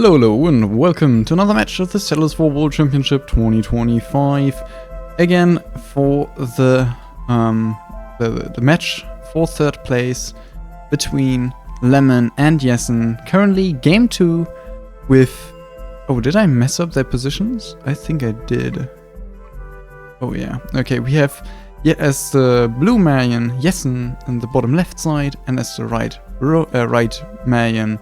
Hello and welcome to another match of the Settlers for World Championship 2025. Again for the match for third place between Lemon and Jessen. Currently game 2 with... Oh, did I mess up their positions? I think I did. Oh yeah. Okay, we have as the blue Marion Jessen in the bottom left side, and as the right Marion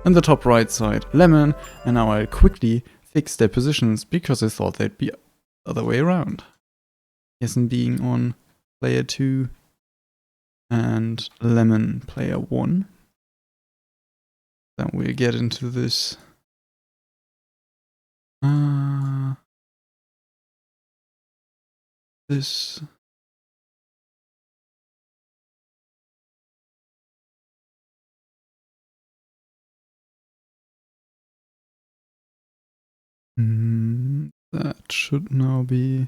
in the top right side Lemon, and now I'll quickly fix their positions because I thought they'd be the other way around. Jessen being on player 2 and Lemon player 1. Then we'll get into this. That should now be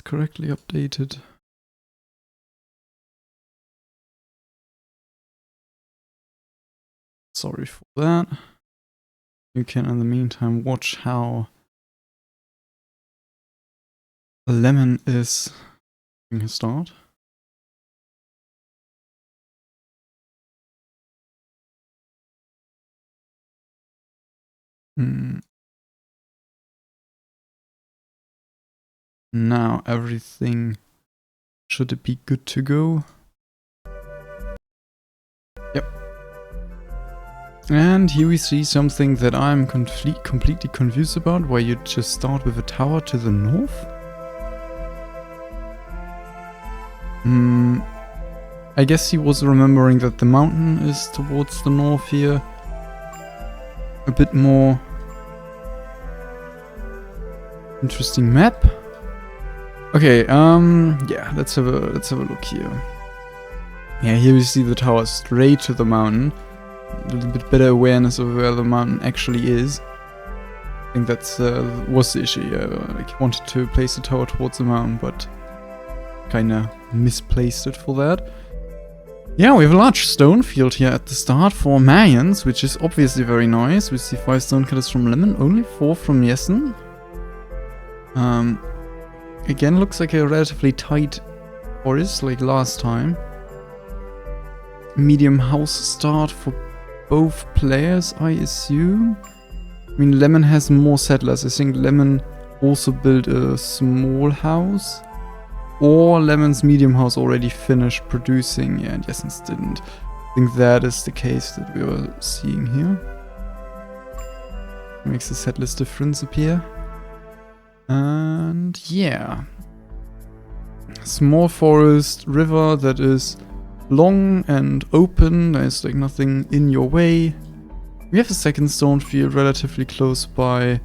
correctly updated. Sorry for that. You can in the meantime watch how Lemon is doing his start. Now everything should be good to go. Yep. And here we see something that I'm completely confused about, where you just start with a tower to the north. I guess he was remembering that the mountain is towards the north here. A bit more interesting map. Okay, yeah, let's have a look here. Yeah, here we see the tower straight to the mountain. A little bit better awareness of where the mountain actually is. I think that's was the issue. Like, he wanted to place the tower towards the mountain, but kinda misplaced it for that. Yeah, we have a large stone field here at the start for Marions, which is obviously very nice. We see 5 stone cutters from Lemon, only 4 from Jessen. Again, looks like a relatively tight forest, like last time. Medium house start for both players, I assume. I mean, Lemon has more settlers. I think Lemon also built a small house. Or Lemon's medium house already finished producing. Yeah, and Jessen's didn't. I think that is the case that we were seeing here. Makes the settlers difference appear. And yeah. Small forest, river that is long and open. There's like nothing in your way. We have a second stone field relatively close by.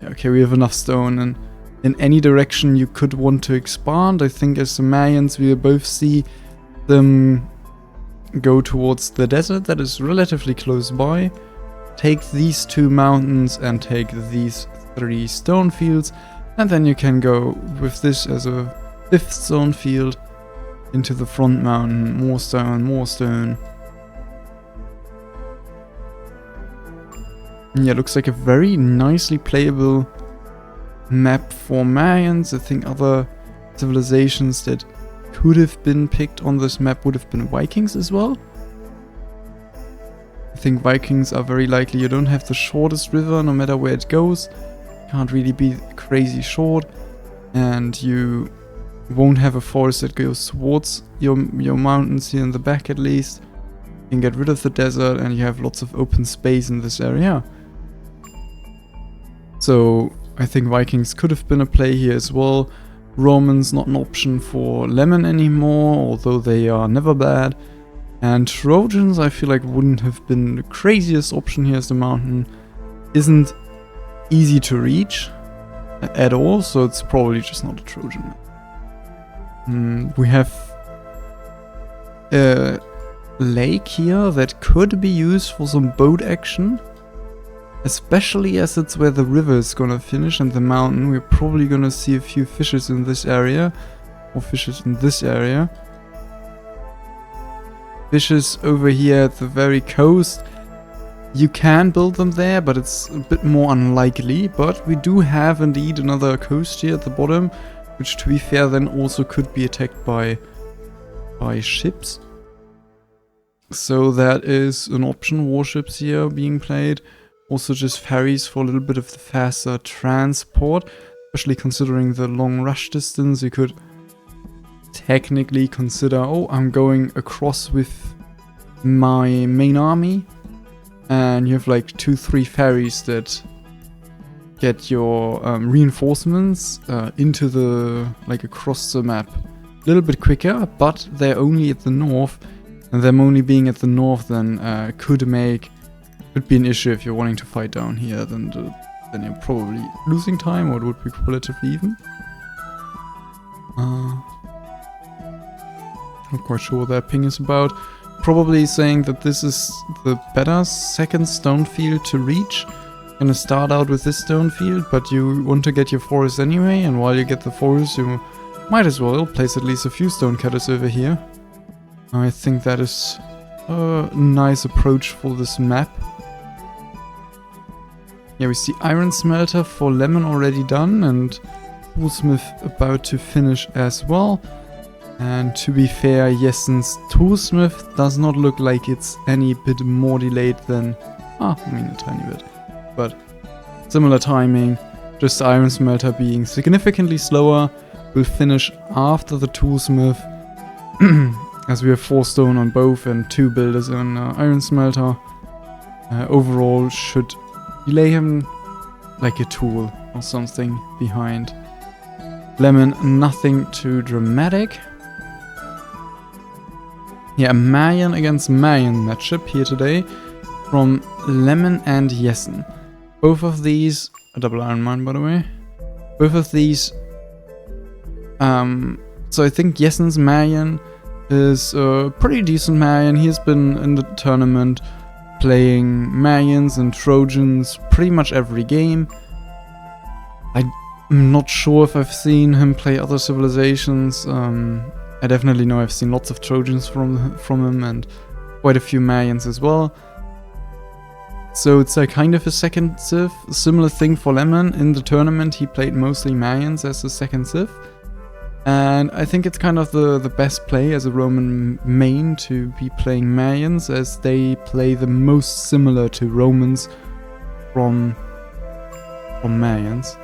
Yeah, okay, we have enough stone, and in any direction you could want to expand. I think as the Marions we'll both see them go towards the desert that is relatively close by. Take these 2 mountains and take these 3 stone fields, and then you can go with this as a 5th stone field into the front mountain. More stone, more stone. Yeah, looks like a very nicely playable map for Marions. I think other civilizations that could have been picked on this map would have been Vikings as well. I think Vikings are very likely. You don't have the shortest river no matter where it goes. Can't really be crazy short, and you won't have a forest that goes towards your mountains here in the back at least. You can get rid of the desert and you have lots of open space in this area. So I think Vikings could have been a play here as well. Romans not an option for Lemon anymore, although they are never bad. And Trojans I feel like wouldn't have been the craziest option here, as the mountain isn't easy to reach at all, so it's probably just not a Trojan. We have a lake here that could be used for some boat action, especially as it's where the river is gonna finish and the mountain. We're probably gonna see a few fishes in this area, or fishes in this area. Fishes over here at the very coast. You can build them there, but it's a bit more unlikely. But we do have indeed another coast here at the bottom, which to be fair then also could be attacked by ships. So that is an option, warships here being played. Also just ferries for a little bit of the faster transport, especially considering the long rush distance. You could technically consider, oh, I'm going across with my main army. And you have like 2-3 ferries that get your reinforcements into the, like across the map a little bit quicker, but they're only at the north, and them only being at the north then could be an issue if you're wanting to fight down here. Then you're probably losing time, or it would be relatively even. Not quite sure what that ping is about. Probably saying that this is the better second stone field to reach. You're gonna start out with this stone field, but you want to get your forest anyway, and while you get the forest you might as well place at least a few stone cutters over here. I think that is a nice approach for this map. Yeah, we see iron smelter for Lemon already done, and toolsmith about to finish as well. And to be fair, Jessen's toolsmith does not look like it's any bit more delayed than... a tiny bit. But similar timing, just the iron smelter being significantly slower. Will finish after the toolsmith, as we have 4 stone on both and 2 builders on iron smelter. Overall should delay him like a tool or something behind. Lemon, nothing too dramatic. Yeah, a Marion against Marion matchup here today from Lemon and Jessen. Both of these, a double iron mine by the way, both of these, so I think Jessen's Marion is a pretty decent Marion. He's been in the tournament playing Marions and Trojans pretty much every game. I'm not sure if I've seen him play other civilizations. I definitely know I've seen lots of Trojans from him and quite a few Marians as well. So it's a kind of a second civ. Similar thing for Lemon. In the tournament he played mostly Marians as a second civ. And I think it's kind of the best play as a Roman main to be playing Marians, as they play the most similar to Romans from Marians.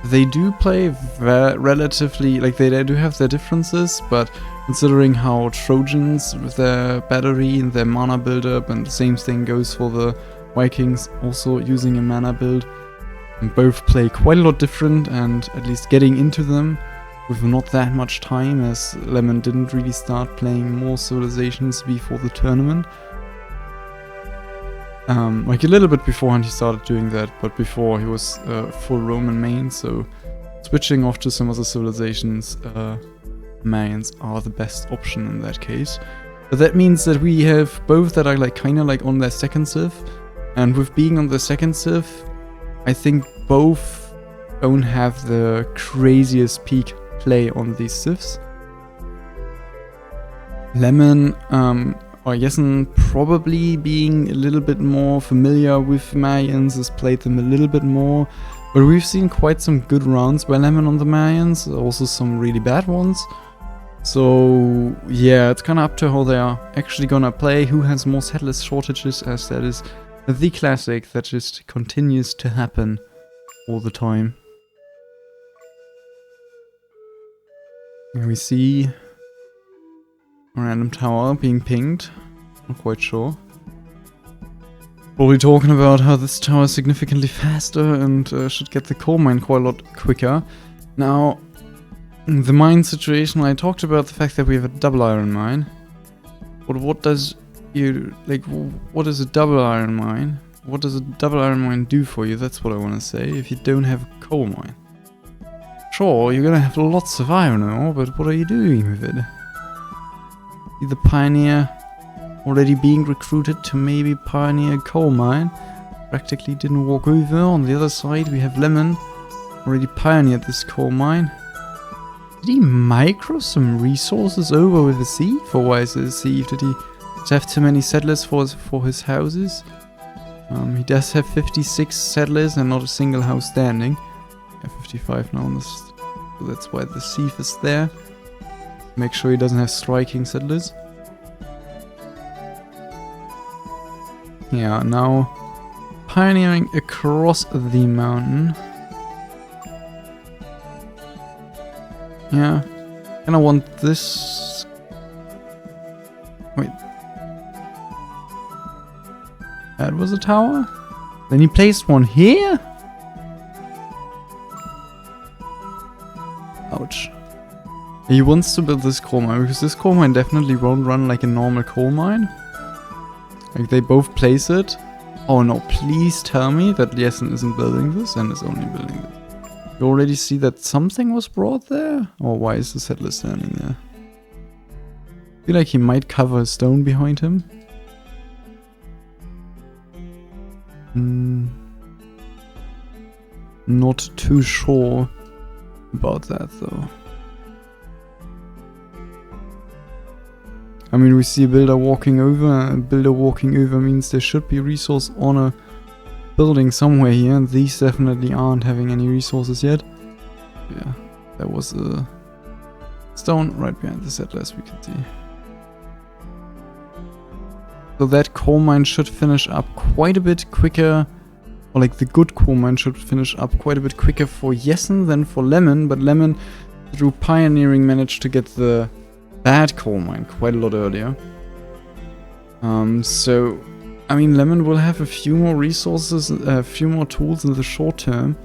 They do play relatively, like they do have their differences, but considering how Trojans with their battery and their mana build-up, and the same thing goes for the Vikings also using a mana build, and both play quite a lot different, and at least getting into them with not that much time, as Lemon didn't really start playing more civilizations before the tournament. Like a little bit beforehand he started doing that, but before he was full Roman main, so switching off to some other civilizations, Marians are the best option in that case. But that means that we have both that are like kinda like on their second civ, and with being on the second civ, I think both don't have the craziest peak play on these civs. Lemon, or Jessen, probably being a little bit more familiar with Marians, has played them a little bit more, but we've seen quite some good rounds by Lemon on the Marians, also some really bad ones. So yeah, it's kind of up to how they are actually gonna play, who has more settlers shortages, as that is the classic that just continues to happen all the time. Here we see a random tower being pinged. Not quite sure. Probably talking about how this tower is significantly faster and should get the coal mine quite a lot quicker. Now, the mine situation, I talked about the fact that we have a double iron mine. But what does what is a double iron mine? What does a double iron mine do for you? That's what I want to say, if you don't have a coal mine. Sure, you're gonna have lots of iron ore, but what are you doing with it? The pioneer already being recruited to maybe pioneer a coal mine. Practically didn't walk over. On the other side we have Lemon, already pioneered this coal mine. Did he micro some resources over with a sieve? Or why is it a sieve? Did he to have too many settlers for his houses. He does have 56 settlers and not a single house standing. Yeah, 55 now, so that's why the sieve is there. Make sure he doesn't have striking settlers. Yeah, now pioneering across the mountain. Yeah, and I want this. Wait. That was a tower? Then he placed one here? Ouch. He wants to build this coal mine, because this coal mine definitely won't run like a normal coal mine. Like, they both place it. Oh no, please tell me that Jessen isn't building this and is only building this. You already see that something was brought there? Or why is the settler standing there? I feel like he might cover a stone behind him. Not too sure about that though. I mean, we see a builder walking over, and a builder walking over means there should be resource on a building somewhere here, and these definitely aren't having any resources yet. Yeah, there was a stone right behind the settlers, we can see. So that coal mine should finish up quite a bit quicker, or like the good coal mine should finish up quite a bit quicker for Jessen than for Lemon, but Lemon, through pioneering, managed to get the bad coal mine quite a lot earlier. So, I mean, Lemon will have a few more resources, a few more tools in the short term,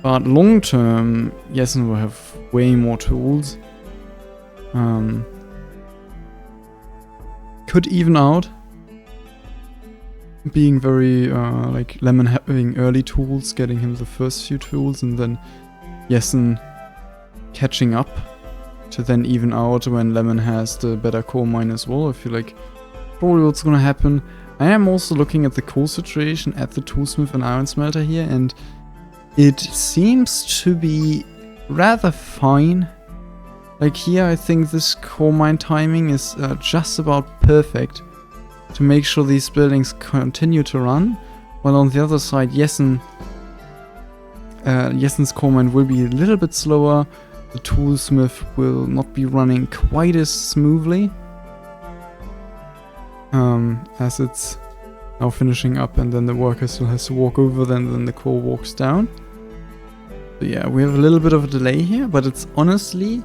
but long term, Jessen will have way more tools. Could even out, being very, like Lemon having early tools, getting him the first few tools, and then Jessen catching up to then even out when Lemon has the better coal mine as well. I feel like probably what's gonna happen. I am also looking at the coal situation at the toolsmith and iron smelter here, and it seems to be rather fine. Like here, I think this coal mine timing is just about perfect to make sure these buildings continue to run, while on the other side, Jessen's coal mine will be a little bit slower. The toolsmith will not be running quite as smoothly as it's now finishing up, and then the worker still has to walk over, then the coal walks down. So yeah, we have a little bit of a delay here, but it's honestly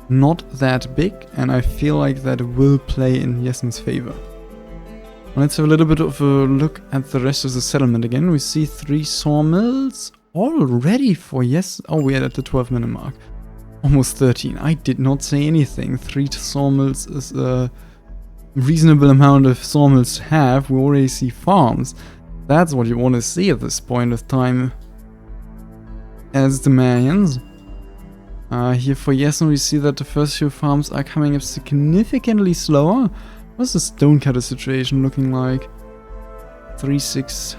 not that big, and I feel like that will play in Jessen's favor. Let's have a little bit of a look at the rest of the settlement again. We see 3 sawmills all ready for Jessen. Oh, we're at the 12-minute mark. Almost 13. I did not say anything. 3 sawmills is a reasonable amount of sawmills to have. We already see farms. That's what you want to see at this point of time as the Mayans. Here for Jessen we see that the first few farms are coming up significantly slower. What's the stonecutter situation looking like? 3, 6,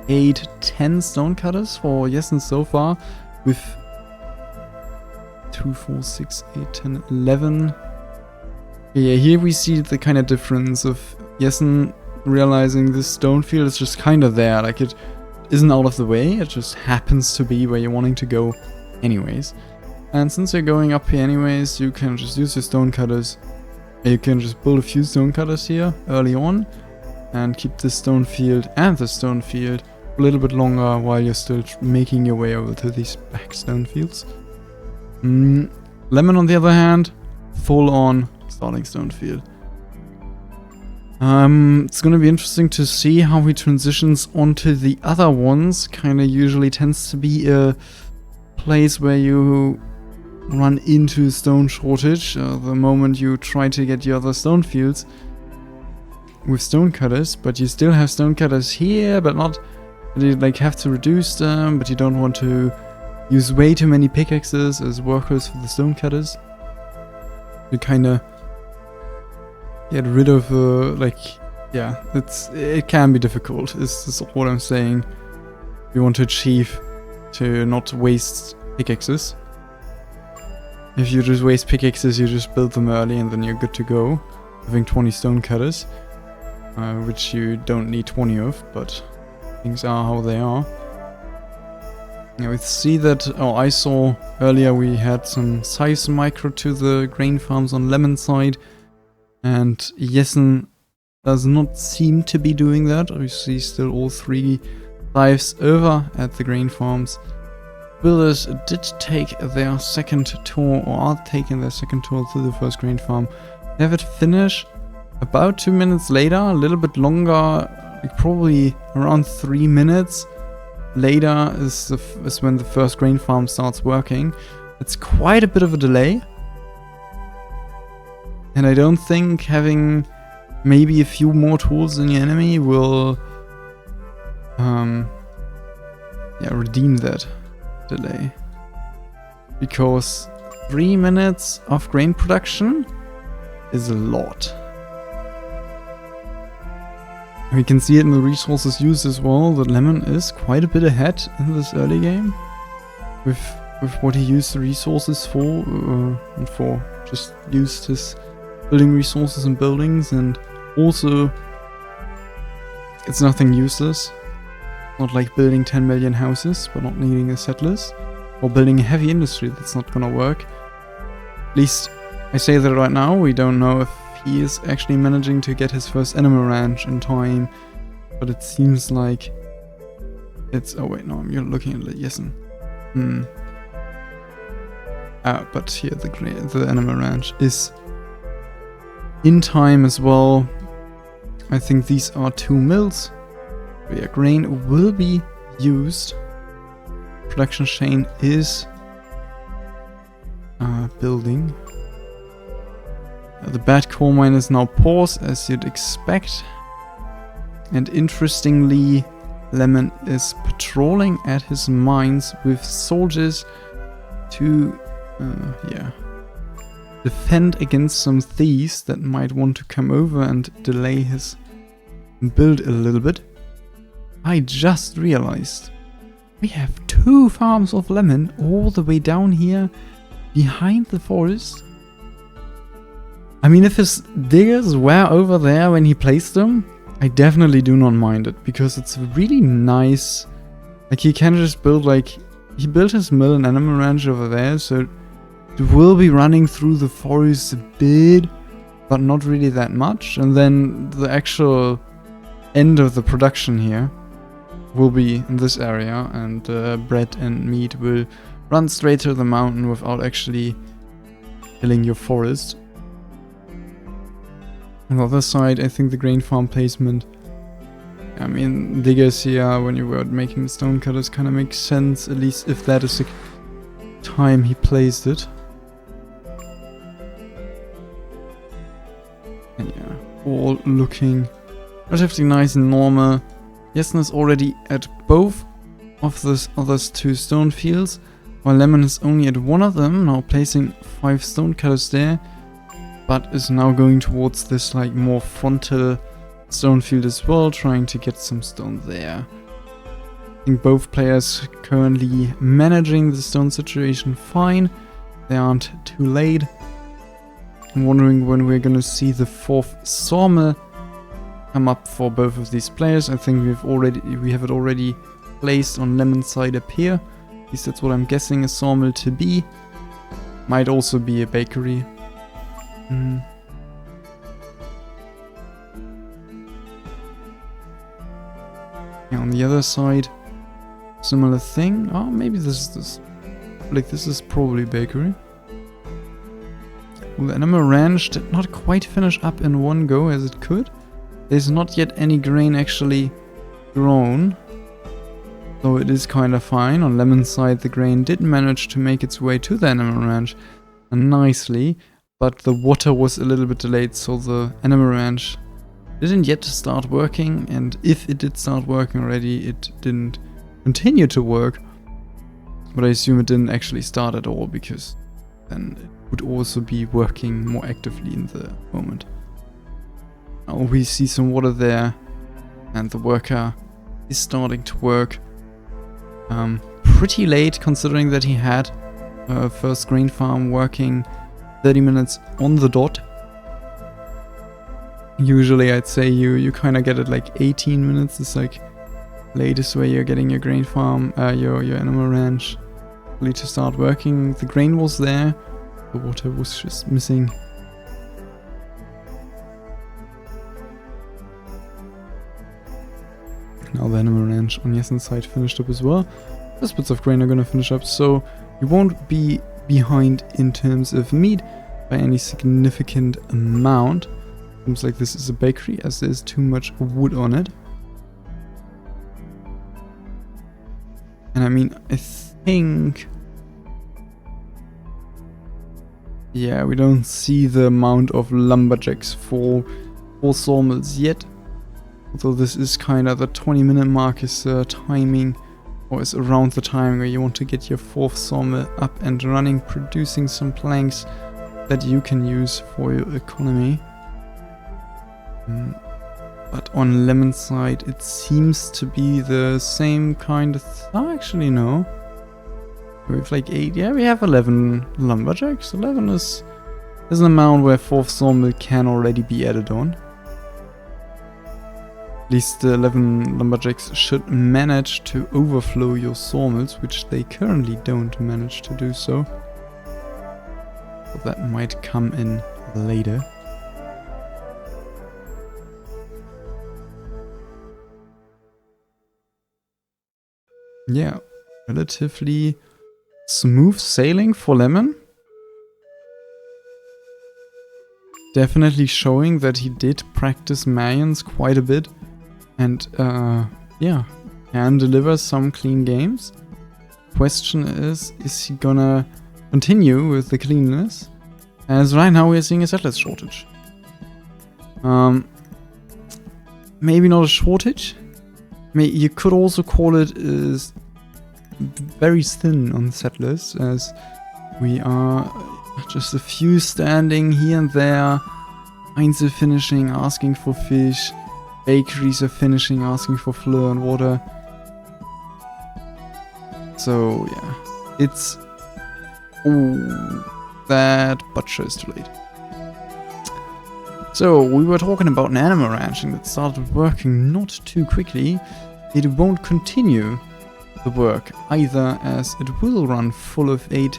8, 10 stonecutters for Jessen so far, with 2, 4, 6, 8, 10, 11. Yeah, here we see the kind of difference of Jessen realizing this stone field is just kind of there. Like, it isn't out of the way, it just happens to be where you're wanting to go anyways. And since you're going up here anyways, you can just use your stonecutters. You can just build a few stonecutters here early on and keep the stone field and the stone field a little bit longer while you're still making your way over to these back stone fields. Lemon, on the other hand, full on starting stone field. It's gonna be interesting to see how he transitions onto the other ones. Kinda usually tends to be a place where you run into stone shortage the moment you try to get your other stone fields with stonecutters, but you still have stonecutters here, but not, you like have to reduce them, but you don't want to use way too many pickaxes as workers for the stonecutters. You kinda get rid of like, yeah, it can be difficult, is what I'm saying. You want to achieve to not waste pickaxes. If you just waste pickaxes, you just build them early and then you're good to go. having 20 stone cutters, which you don't need 20 of, but things are how they are. Now we see that, I saw earlier we had some size micro to the grain farms on Lemon side, and Jessen does not seem to be doing that. We see still all 3 lives over at the grain farms. Builders did take their second tour, or are taking their second tour to the first grain farm. They have it finished about 2 minutes later, a little bit longer, like probably around 3 minutes later is when the first grain farm starts working. It's quite a bit of a delay. And I don't think having maybe a few more tools than your enemy will redeem that delay. Because 3 minutes of grain production is a lot. We can see it in the resources used as well, that Lemon is quite a bit ahead in this early game with what he used the resources for, and for just used his building resources and buildings, and also it's nothing useless. Not like building 10 million houses but not needing a settlers, or building a heavy industry that's not gonna work. At least I say that right now. We don't know if he is actually managing to get his first animal ranch in time, but it seems like it's... oh wait, no, I'm looking at Jessen. But here the animal ranch is in time as well. I think these are 2 mills where grain will be used. Production chain is building. The bad coal mine is now paused, as you'd expect. And interestingly, Lemon is patrolling at his mines with soldiers to defend against some thieves that might want to come over and delay his build a little bit. I just realized we have 2 farms of Lemon all the way down here behind the forest. I mean, if his diggers were over there when he placed them, I definitely do not mind it, because it's really nice. Like, he can just build, like, he built his mill and animal ranch over there, so it will be running through the forest a bit, but not really that much. And then the actual end of the production here will be in this area, and bread and meat will run straight to the mountain without actually killing your forest. On the other side, I think the grain farm placement, I mean, diggers here, when you were making the stone cutters, kind of makes sense, at least if that is the time he placed it. And yeah, all looking relatively nice and normal. Jessen is already at both of the other 2 stone fields, while Lemon is only at one of them, now placing 5 stone cutters there, but is now going towards this like more frontal stone field as well, trying to get some stone there. I think both players currently managing the stone situation fine. They aren't too late. I'm wondering when we're gonna see the 4th sawmill come up for both of these players. I think we have it already placed on Lemon's side up here. At least that's what I'm guessing a sawmill to be. Might also be a bakery. Yeah, on the other side, similar thing. Oh, maybe this is probably bakery. Well, the animal ranch did not quite finish up in one go as it could. There's not yet any grain actually grown, though it is kind of fine. On Lemon's side, the grain did manage to make its way to the animal ranch nicely, but the water was a little bit delayed, so the animal ranch didn't yet start working, and if it did start working already, it didn't continue to work. But I assume it didn't actually start at all, because then it would also be working more actively in the moment. Now we see some water there, and the worker is starting to work pretty late, considering that he had first grain farm working 30 minutes on the dot. Usually I'd say you kind of get it like 18 minutes. It's like latest where you're getting your grain farm, your animal ranch ready to start working. The grain was there, the water was just missing. Now the animal ranch on Jessen's side finished up as well. The bits of grain are gonna finish up, so you won't be behind in terms of meat by any significant amount. Seems like this is a bakery as there's too much wood on it. And I mean, I think... yeah, we don't see the amount of lumberjacks for sawmills yet. Although this is kind of the 20-minute mark is timing, or is around the time where you want to get your 4th sawmill up and running, producing some planks that you can use for your economy. But on Lemon's side, it seems to be the same kind of... oh, actually no. We have like 8, yeah, we have 11 lumberjacks. 11 is an amount where 4th sawmill can already be added on. At least the 11 lumberjacks should manage to overflow your sawmills, which they currently don't manage to do so. But that might come in later. Yeah, relatively smooth sailing for Lemon. Definitely showing that he did practice Marions quite a bit. And yeah, can deliver some clean games. Question is he gonna continue with the cleanness? As right now we're seeing a settlers shortage. Maybe not a shortage. You could also call it is very thin on settlers, as we are just a few standing here and there. Einzel finishing, asking for fish. Bakeries are finishing, asking for flour and water. So yeah, it's... oh, that butcher is too late. So we were talking about an animal ranching that started working not too quickly. It won't continue the work either, as it will run full of 8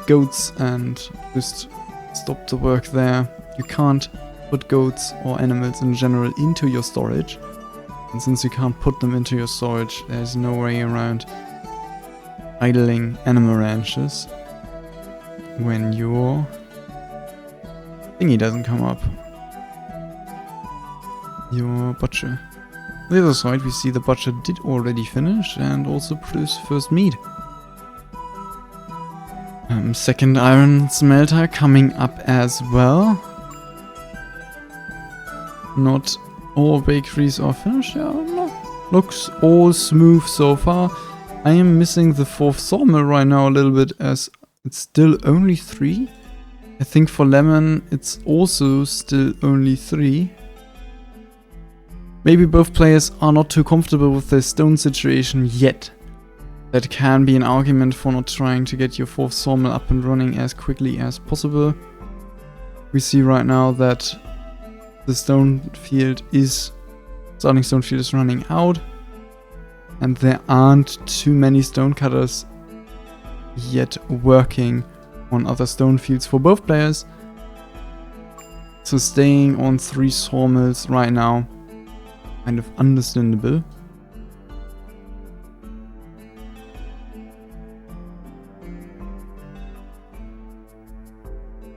goats and just stop the work there. You can't put goats or animals in general into your storage, and since you can't put them into your storage, there's no way around idling animal ranches when your thingy doesn't come up, your butcher. On the other side, we see the butcher did already finish and also produce first meat. Second iron smelter coming up as well. Not all bakeries are finished. Yeah, no. Looks all smooth so far. I am missing the 4th sawmill right now a little bit, as it's still only 3. I think for Lemon it's also still only 3. Maybe both players are not too comfortable with their stone situation yet. That can be an argument for not trying to get your 4th sawmill up and running as quickly as possible. We see right now that the starting stone field is running out, and there aren't too many stone cutters yet working on other stone fields for both players. So staying on 3 sawmills right now, kind of understandable.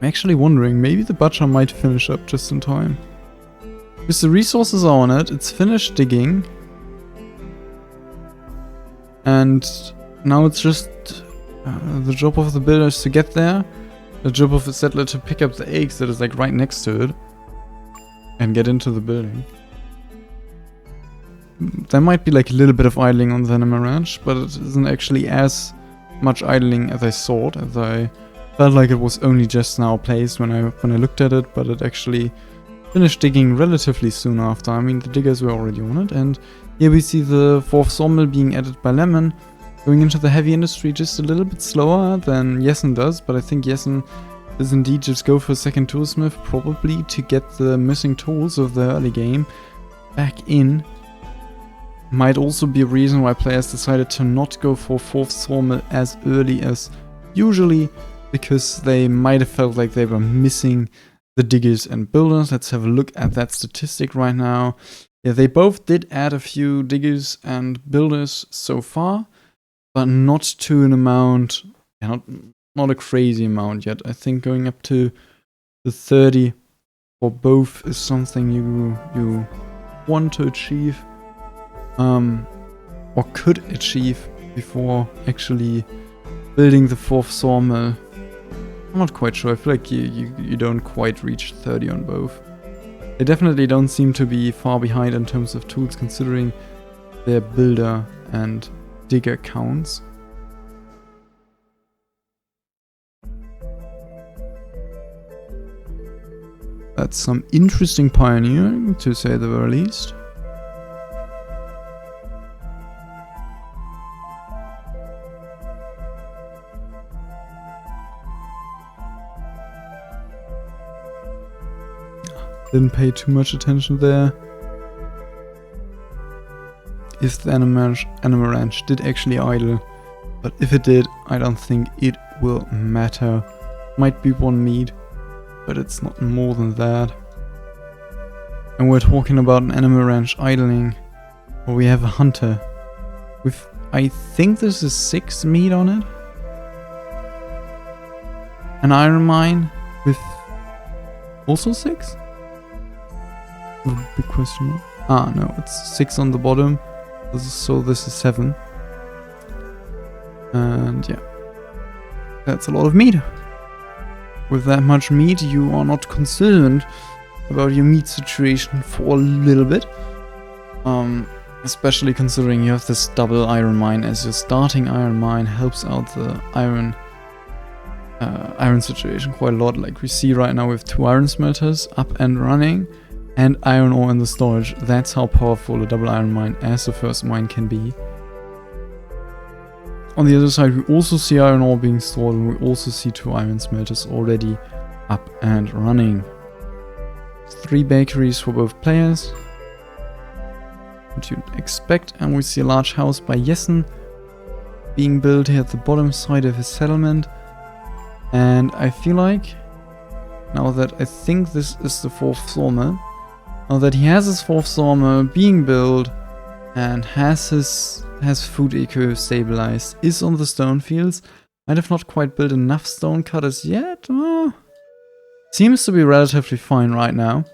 I'm actually wondering, maybe the butcher might finish up just in time. Because the resources are on it, it's finished digging. And now it's just the job of the builder is to get there. The job of the settler to pick up the eggs that is like right next to it. And get into the building. There might be like a little bit of idling on the animal ranch, but it isn't actually as much idling as I thought, as I felt like it was only just now placed when I looked at it, but it actually finished digging relatively soon after. I mean, the diggers were already on it, and here we see the 4th sawmill being added by Lemon, going into the heavy industry just a little bit slower than Jessen does, but I think Jessen is indeed just go for a second toolsmith, probably to get the missing tools of the early game back in. Might also be a reason why players decided to not go for 4th sawmill as early as usually, because they might have felt like they were missing the diggers and builders. Let's have a look at that statistic right now. Yeah, they both did add a few diggers and builders so far, but not to an amount, not a crazy amount yet. I think going up to the 30 for both is something you want to achieve, or could achieve before actually building the 4th sawmill. I'm not quite sure. I feel like you don't quite reach 30 on both. They definitely don't seem to be far behind in terms of tools, considering their builder and digger counts. That's some interesting pioneering, to say the very least. Didn't pay too much attention there. If the Animal Ranch did actually idle, but if it did, I don't think it will matter. Might be 1 meat, but it's not more than that. And we're talking about an Animal Ranch idling, where we have a hunter with, I think this is 6 meat on it. An iron mine with also 6? Big question mark. Ah, no, it's 6 on the bottom. So this is 7. And yeah, that's a lot of meat. With that much meat, you are not concerned about your meat situation for a little bit. Especially considering you have this double iron mine as your starting iron mine, helps out the iron situation quite a lot. Like we see right now with 2 iron smelters up and running, and iron ore in the storage. That's how powerful a double iron mine as the first mine can be. On the other side, we also see iron ore being stored, and we also see 2 iron smelters already up and running. 3 bakeries for both players, what you'd expect, and we see a large house by Jessen being built here at the bottom side of his settlement. And I feel like, now that I think this is the 4th sawmill, now that he has his 4th sawmill being built and has food eco stabilized, is on the stone fields, might have not quite built enough stone cutters yet. Seems to be relatively fine right now.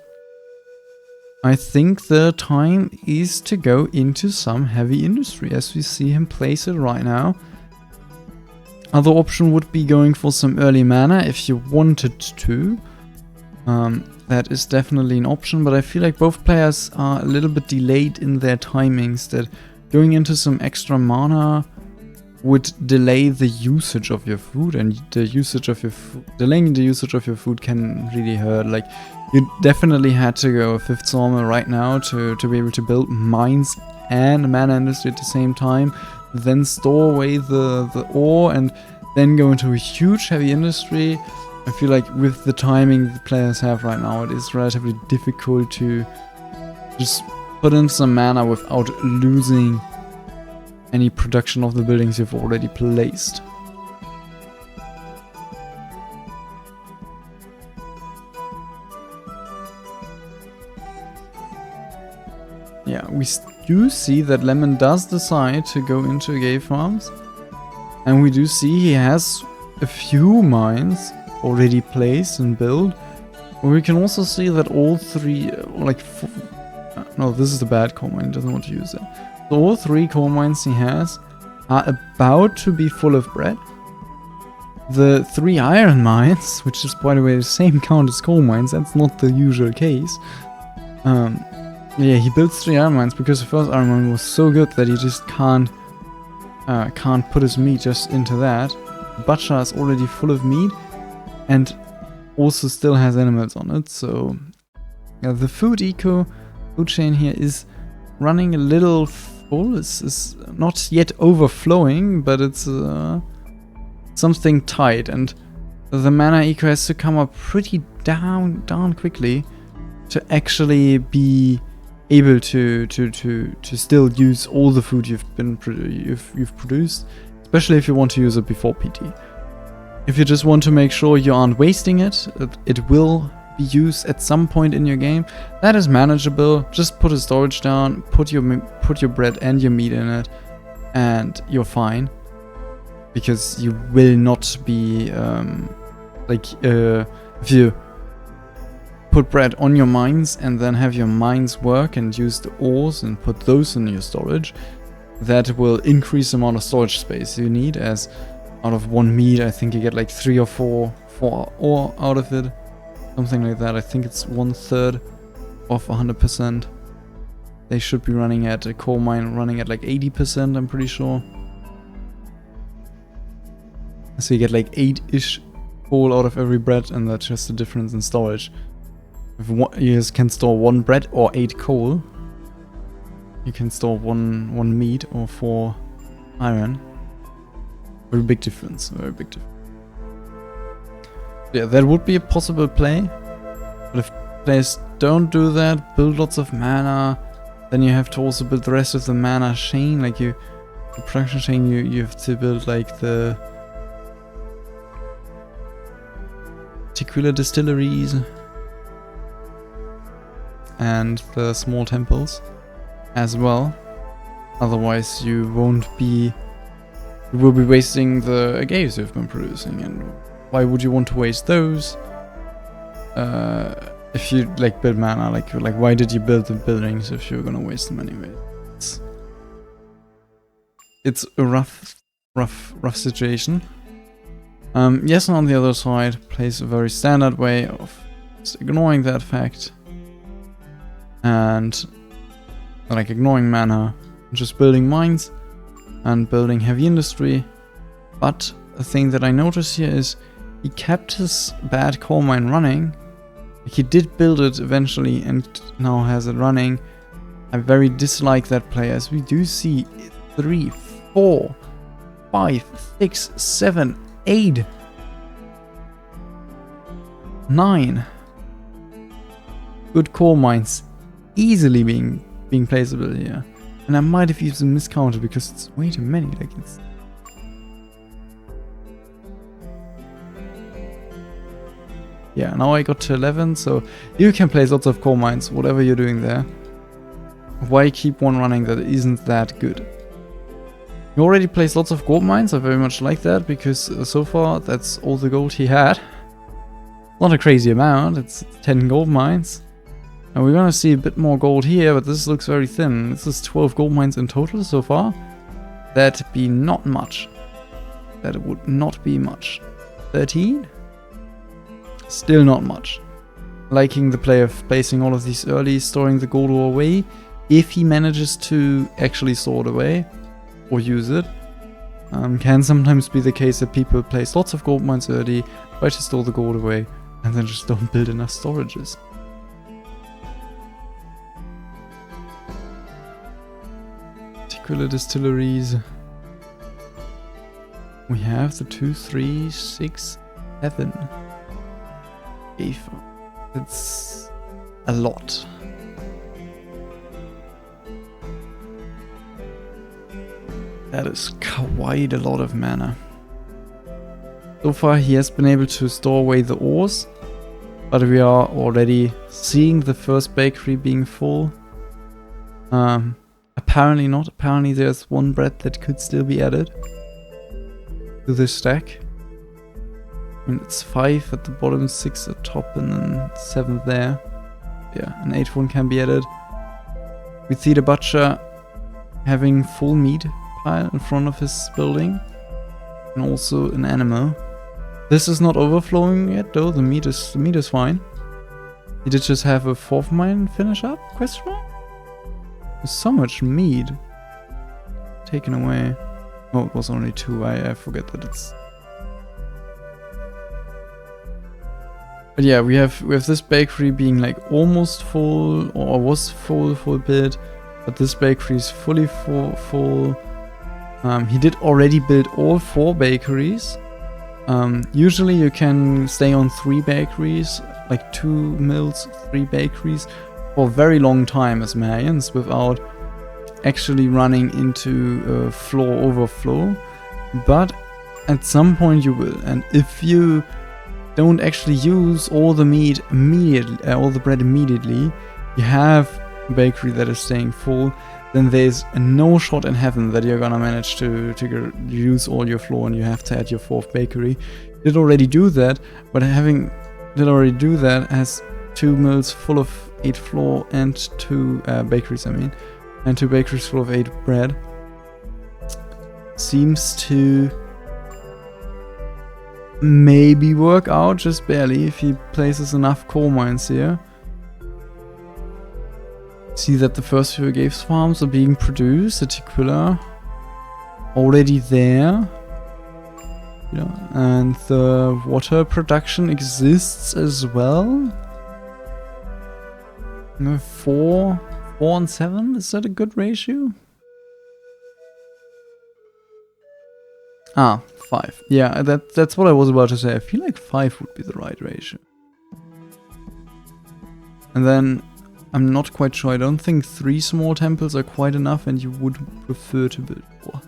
I think the time is to go into some heavy industry, as we see him place it right now. Other option would be going for some early mana if you wanted to. That is definitely an option, but I feel like both players are a little bit delayed in their timings, that going into some extra mana would delay the usage of your food, and delaying the usage of your food can really hurt. Like, you definitely had to go a 5th sawmill right now to be able to build mines and mana industry at the same time, then store away the ore, and then go into a huge heavy industry. I feel like with the timing the players have right now, it is relatively difficult to just put in some mana without losing any production of the buildings you've already placed. Yeah, we do see that Lemon does decide to go into Agave Farms, and we do see he has a few mines already placed and built. We can also see that all 3, no, this is the bad coal mine, he doesn't want to use that. So all 3 coal mines he has are about to be full of bread. The 3 iron mines, which is by the way the same count as coal mines, that's not the usual case. Yeah, he built 3 iron mines because the first iron mine was so good that he just can't put his meat just into that. The butcher is already full of meat, and also still has animals on it, so yeah, the food chain here is running a little full. It's not yet overflowing, but it's something tight, and the mana eco has to come up pretty darn quickly to actually be able to still use all the food you've produced, especially if you want to use it before PT. If you just want to make sure you aren't wasting it, it will be used at some point in your game. That is manageable. Just put a storage down, put your bread and your meat in it, and you're fine. Because you will not be if you put bread on your mines and then have your mines work and use the ores and put those in your storage, that will increase the amount of storage space you need, as out of one meat I think you get like 3 or 4 ore out of it, something like that. I think it's 1/3 of 100%. They should be running at a coal mine running at like 80%, I'm pretty sure. So you get like 8-ish coal out of every bread, and that's just the difference in storage. If you just can store 1 bread or 8 coal, you can store one meat or 4 iron. Very big difference, very big difference. Yeah, that would be a possible play. But if players don't do that, build lots of mana, then you have to also build the rest of the mana chain. Like the production chain, you have to build like the particular distilleries and the small temples as well. Otherwise you will be wasting the agaves you've been producing, and why would you want to waste those if you like build mana? Like why did you build the buildings if you're gonna waste them anyway? It's a rough situation. Yessen on the other side plays a very standard way of just ignoring that fact and like ignoring mana, just building mines and building heavy industry. But the thing that I notice here is he kept his bad coal mine running. He did build it eventually and now has it running. I very dislike that play, as we do see 3, 4, 5, 6, 7, 8, 9 good coal mines easily being placeable here. And I might have used a miscounter because it's way too many. Like it's yeah, now I got to 11, so you can place lots of coal mines, whatever you're doing there. Why keep one running that isn't that good? You already placed lots of gold mines. I very much like that, because so far that's all the gold he had. Not a crazy amount, it's 10 gold mines. And we're gonna see a bit more gold here, but this looks very thin. This is 12 gold mines in total so far. That'd be not much. That would not be much. 13? Still not much. Liking the play of placing all of these early, storing the gold ore away, if he manages to actually store it away or use it. Can sometimes be the case that people place lots of gold mines early, try to store the gold away, and then just don't build enough storages. Particular distilleries. We have the 2, 3, 6, 7. 8. It's a lot. That is quite a lot of mana. So far he has been able to store away the ores, but we are already seeing the first bakery being full. Apparently not. Apparently there's 1 bread that could still be added to this stack. I mean, it's 5 at the bottom, 6 at top, and then 7 there. Yeah, an 8th one can be added. We see the butcher having full meat pile in front of his building, and also an animal. This is not overflowing yet though. The meat is fine. He did just have a 4th mine finish up? Question mark? There's so much meat taken away. Oh, it was only 2. I forget that it's. But yeah, we have this bakery being like almost full, or was full for a bit, but this bakery is fully full. He did already build all 4 bakeries, Usually you can stay on 3 bakeries, like 2 mills, 3 bakeries, for a very long time as Marians without actually running into a floor overflow. But at some point you will, and if you don't actually use all the meat immediately, all the bread immediately, you have a bakery that is staying full, then there's no shot in heaven that you're gonna manage to use all your flour and you have to add your 4th bakery. Did already do that, but has 2 mills full of 8 flour and 2 bakeries, and 2 bakeries full of 8 bread. Seems to maybe work out just barely if he places enough coal mines here. See that the first few Gaves farms are being produced. The Tequila already there. Yeah, and the water production exists as well. 4 and 7, is that a good ratio? 5. Yeah, that's what I was about to say. I feel like 5 would be the right ratio. And then I'm not quite sure. I don't think 3 small temples are quite enough, and you would prefer to build 4.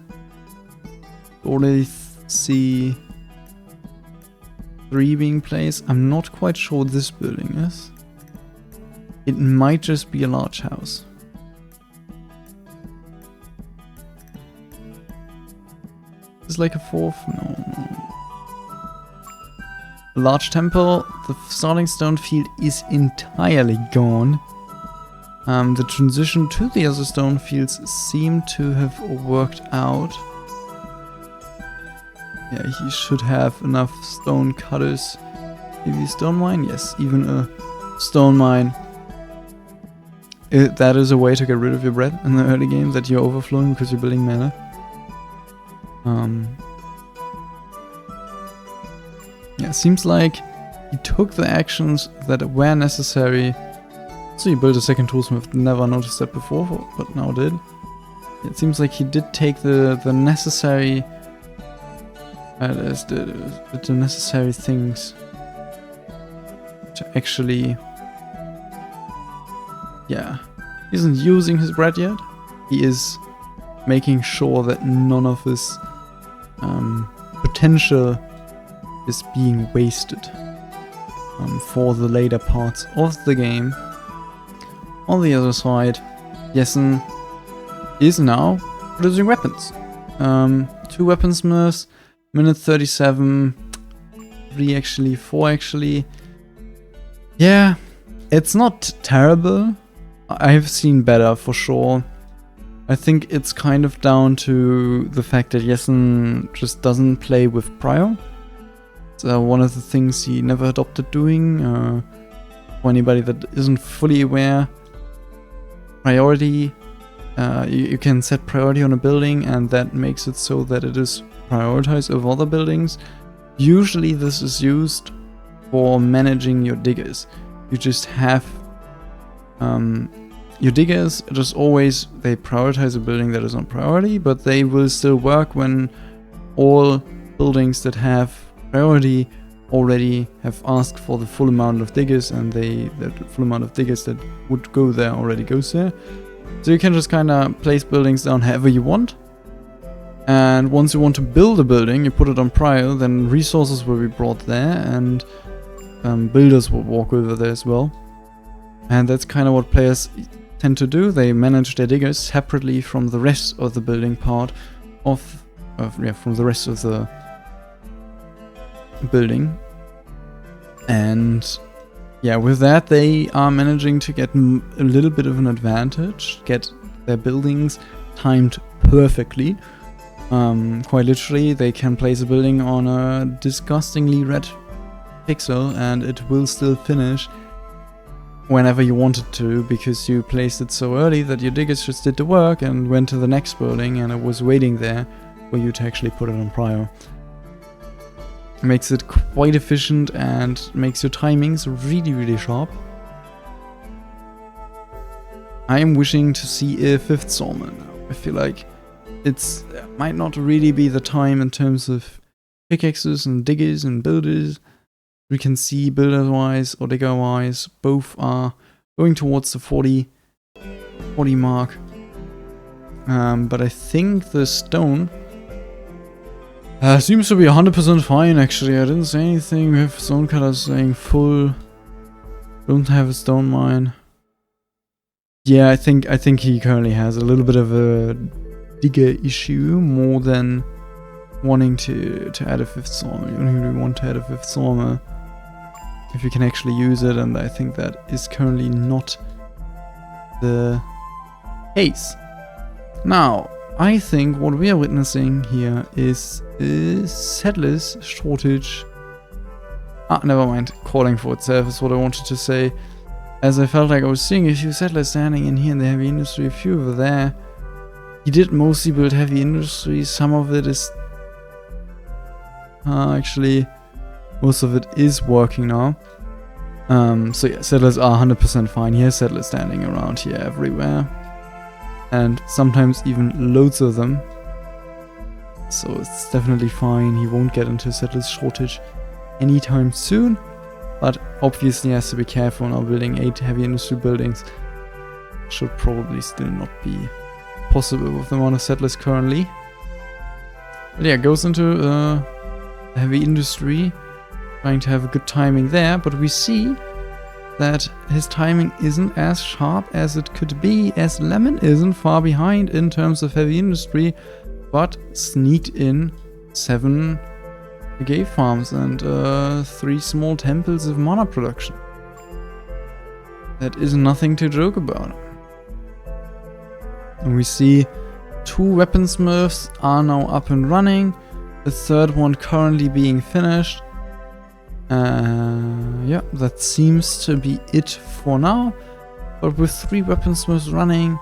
Already see 3 being placed. I'm not quite sure what this building is. It might just be a large house. Is like a 4th? No. A large temple. The starting stone field is entirely gone. The transition to the other stone fields seem to have worked out. Yeah, he should have enough stone cutters. Maybe a stone mine? Yes, even a stone mine. That is a way to get rid of your bread in the early game, that you're overflowing because you're building mana. Yeah, seems like he took the actions that were necessary. So he built a second toolsmith, never noticed that before, but now did. It seems like he did take the necessary the necessary things to actually, yeah, he isn't using his bread yet. He is making sure that none of his potential is being wasted for the later parts of the game. On the other side, Jessen is now producing weapons. 2 weaponsmiths, minute 37, 3 actually, 4 actually. Yeah, it's not terrible. I've seen better for sure. I think it's kind of down to the fact that Jessen just doesn't play with Prior. It's one of the things he never adopted doing. For anybody that isn't fully aware, priority, you can set priority on a building and that makes it so that it is prioritized over other buildings. Usually this is used for managing your diggers. You just have your diggers just always, they prioritize a building that is on priority, but they will still work when all buildings that have priority already have asked for the full amount of diggers, and the full amount of diggers that would go there already goes there. So you can just kind of place buildings down however you want. And once you want to build a building, you put it on prior, then resources will be brought there, and builders will walk over there as well. And that's kind of what players tend to do. They manage their diggers separately from the rest of the building part from the rest of the building. And yeah, with that they are managing to get a little bit of an advantage, get their buildings timed perfectly. Quite literally, they can place a building on a disgustingly red pixel and it will still finish whenever you want it to, because you placed it so early that your diggers just did the work and went to the next building and it was waiting there for you to actually put it on prior. It makes it quite efficient and makes your timings really, really sharp. I am wishing to see a 5th sawmill now. I feel like it might not really be the time in terms of pickaxes and diggers and builders. We can see builder-wise or digger-wise, both are going towards the 40 mark. But I think the stone seems to be 100% fine, actually. I didn't say anything. We have stone cutters saying full. Don't have a stone mine. Yeah, I think he currently has a little bit of a digger issue more than wanting to add a 5th sawmill. You don't really want to add a 5th sawmill if you can actually use it, and I think that is currently not the case. Now, I think what we are witnessing here is a settlers shortage. Never mind. Calling for itself is what I wanted to say. As I felt like I was seeing a few settlers standing in here in the heavy industry, a few over there. He did mostly build heavy industry. Some of it is... actually, most of it is working now. So yeah, settlers are 100% fine. He has settlers standing around here everywhere. And sometimes even loads of them. So it's definitely fine. He won't get into a settlers shortage anytime soon. But obviously he has to be careful now. Building 8 heavy industry buildings should probably still not be possible with the amount of settlers currently. But yeah, goes into heavy industry, trying to have a good timing there, but we see that his timing isn't as sharp as it could be, as Lemon isn't far behind in terms of heavy industry, but sneaked in 7 agave farms and 3 small temples of mana production. That is nothing to joke about. And we see 2 weaponsmiths are now up and running, the 3rd one currently being finished. Yeah, that seems to be it for now. But with 3 weaponsmiths running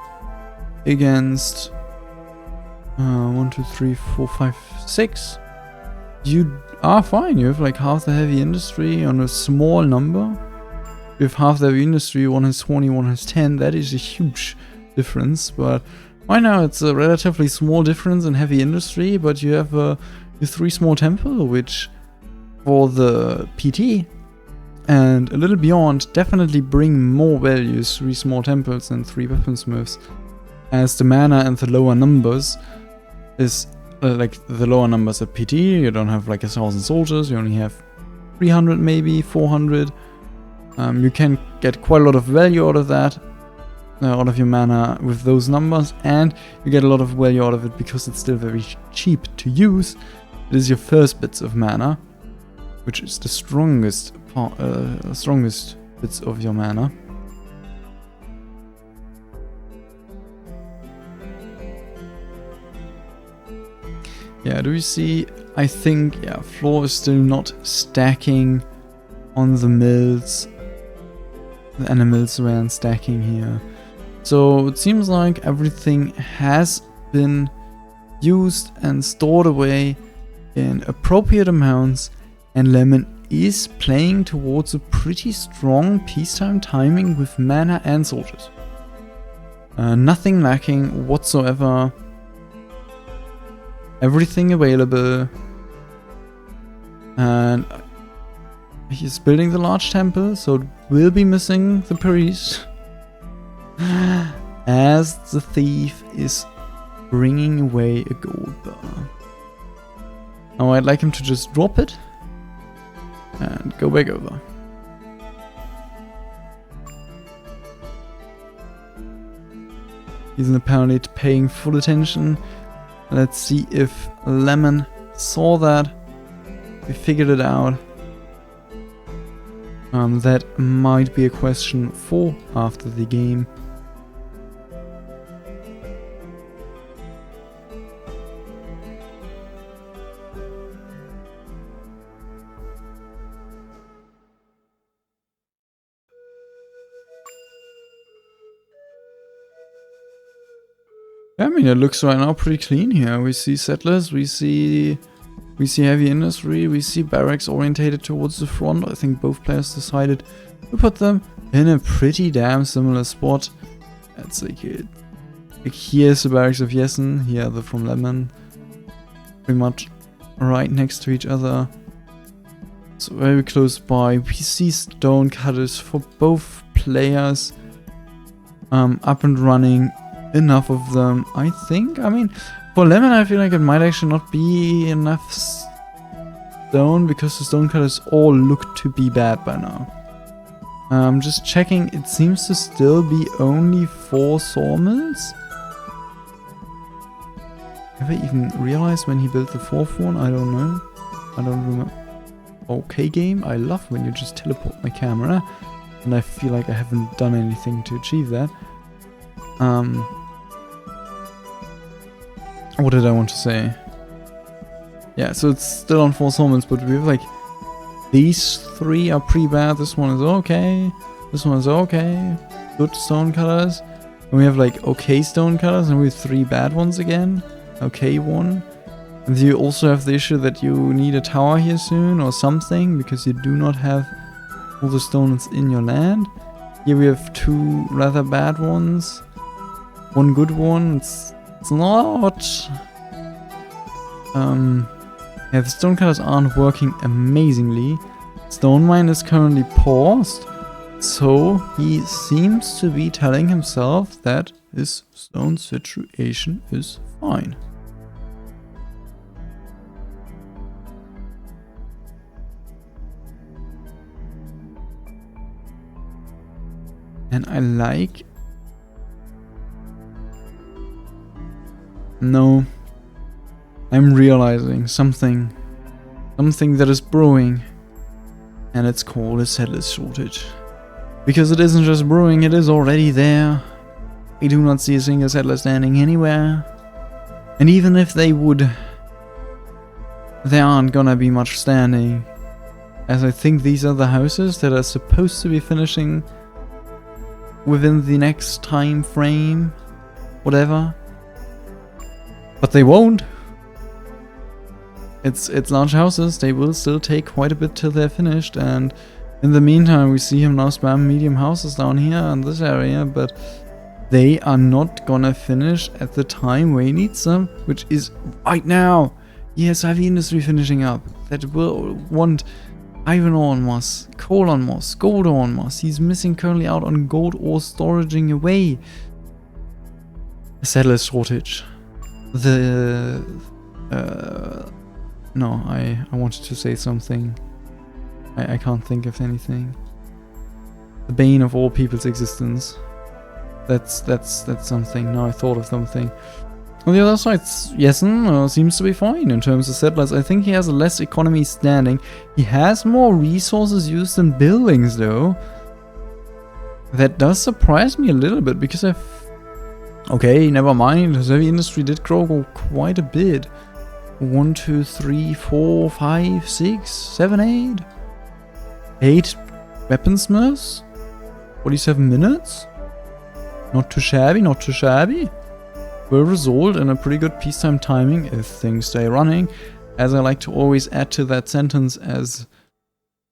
against 1, 2, 3, 4, 5, 6, you are fine. You have like half the heavy industry on a small number. You have half the heavy industry, one has 20, one has 10. That is a huge difference. But right now it's a relatively small difference in heavy industry, but you have a 3 small temple, which for the PT and a little beyond definitely bring more values. 3 small temples and 3 weaponsmiths, as the mana and the lower numbers is like the lower numbers at PT. You don't have like 1,000 soldiers, you only have 300, maybe 400. You can get quite a lot of value out of that, out of your mana with those numbers, and you get a lot of value out of it because it's still very cheap to use. It is your first bits of mana, which is the strongest bits of your mana. Yeah, do you see? I think, yeah, floor is still not stacking on the mills. The animals weren't stacking here. So it seems like everything has been used and stored away in appropriate amounts, and Lemon is playing towards a pretty strong peacetime timing with mana and soldiers. Nothing lacking whatsoever. Everything available. And he's building the large temple, so it will be missing the priest. As the thief is bringing away a gold bar. Now I'd like him to just drop it and go back over. He's apparently paying full attention. Let's see if Lemon saw that. We figured it out. That might be a question for after the game. I mean, it looks right now pretty clean here. We see settlers, we see heavy industry, we see barracks orientated towards the front. I think both players decided to put them in a pretty damn similar spot. That's like here's the barracks of Jessen, here the from Lemon. Pretty much right next to each other. So very close by. We see stone cutters for both players up and running. Enough of them, I think. I mean, for Lemon, I feel like it might actually not be enough stone because the stone cutters all look to be bad by now. I'm just checking. It seems to still be only 4 sawmills. Have I even realized when he built the 4th one? I don't know. I don't remember. Okay, game. I love when you just teleport my camera, and I feel like I haven't done anything to achieve that. What did I want to say? Yeah, so it's still on 4 sawmills, but we have like these 3 are pretty bad. This one is okay. This one is okay. Good stone cutters. And we have like okay stone cutters, and we have 3 bad ones again. Okay one. And you also have the issue that you need a tower here soon or something, because you do not have all the stones in your land. Here we have 2 rather bad ones. 1 good one. It's not... yeah, the stone cutters aren't working amazingly. Stone mine is currently paused, so he seems to be telling himself that his stone situation is fine. And I like... No. I'm realizing something that is brewing, and it's called a settlers shortage. Because it isn't just brewing, it is already there. We do not see a single settler standing anywhere. And even if they would, there aren't gonna be much standing, as I think these are the houses that are supposed to be finishing within the next time frame, whatever. But they won't. It's large houses. They will still take quite a bit till they're finished, and in the meantime we see him now spam medium houses down here in this area, but they are not gonna finish at the time where he needs them, which is right now. Yes, heavy industry finishing up. That will want iron ore on moss, coal on moss, gold ore on moss. He's missing currently out on gold ore storaging away. A settler's shortage. No, I wanted to say something. I can't think of anything. The bane of all people's existence. That's something. Now I thought of something. On the other side, Jessen seems to be fine in terms of settlers. I think he has a less economy standing. He has more resources used in buildings, though. That does surprise me a little bit, because okay, never mind. His heavy industry did grow quite a bit. 1, 2, 3, 4, 5, 6, 7, 8. 8 weaponsmiths? 47 minutes? Not too shabby, not too shabby. Will result in a pretty good peacetime timing if things stay running. As I like to always add to that sentence, as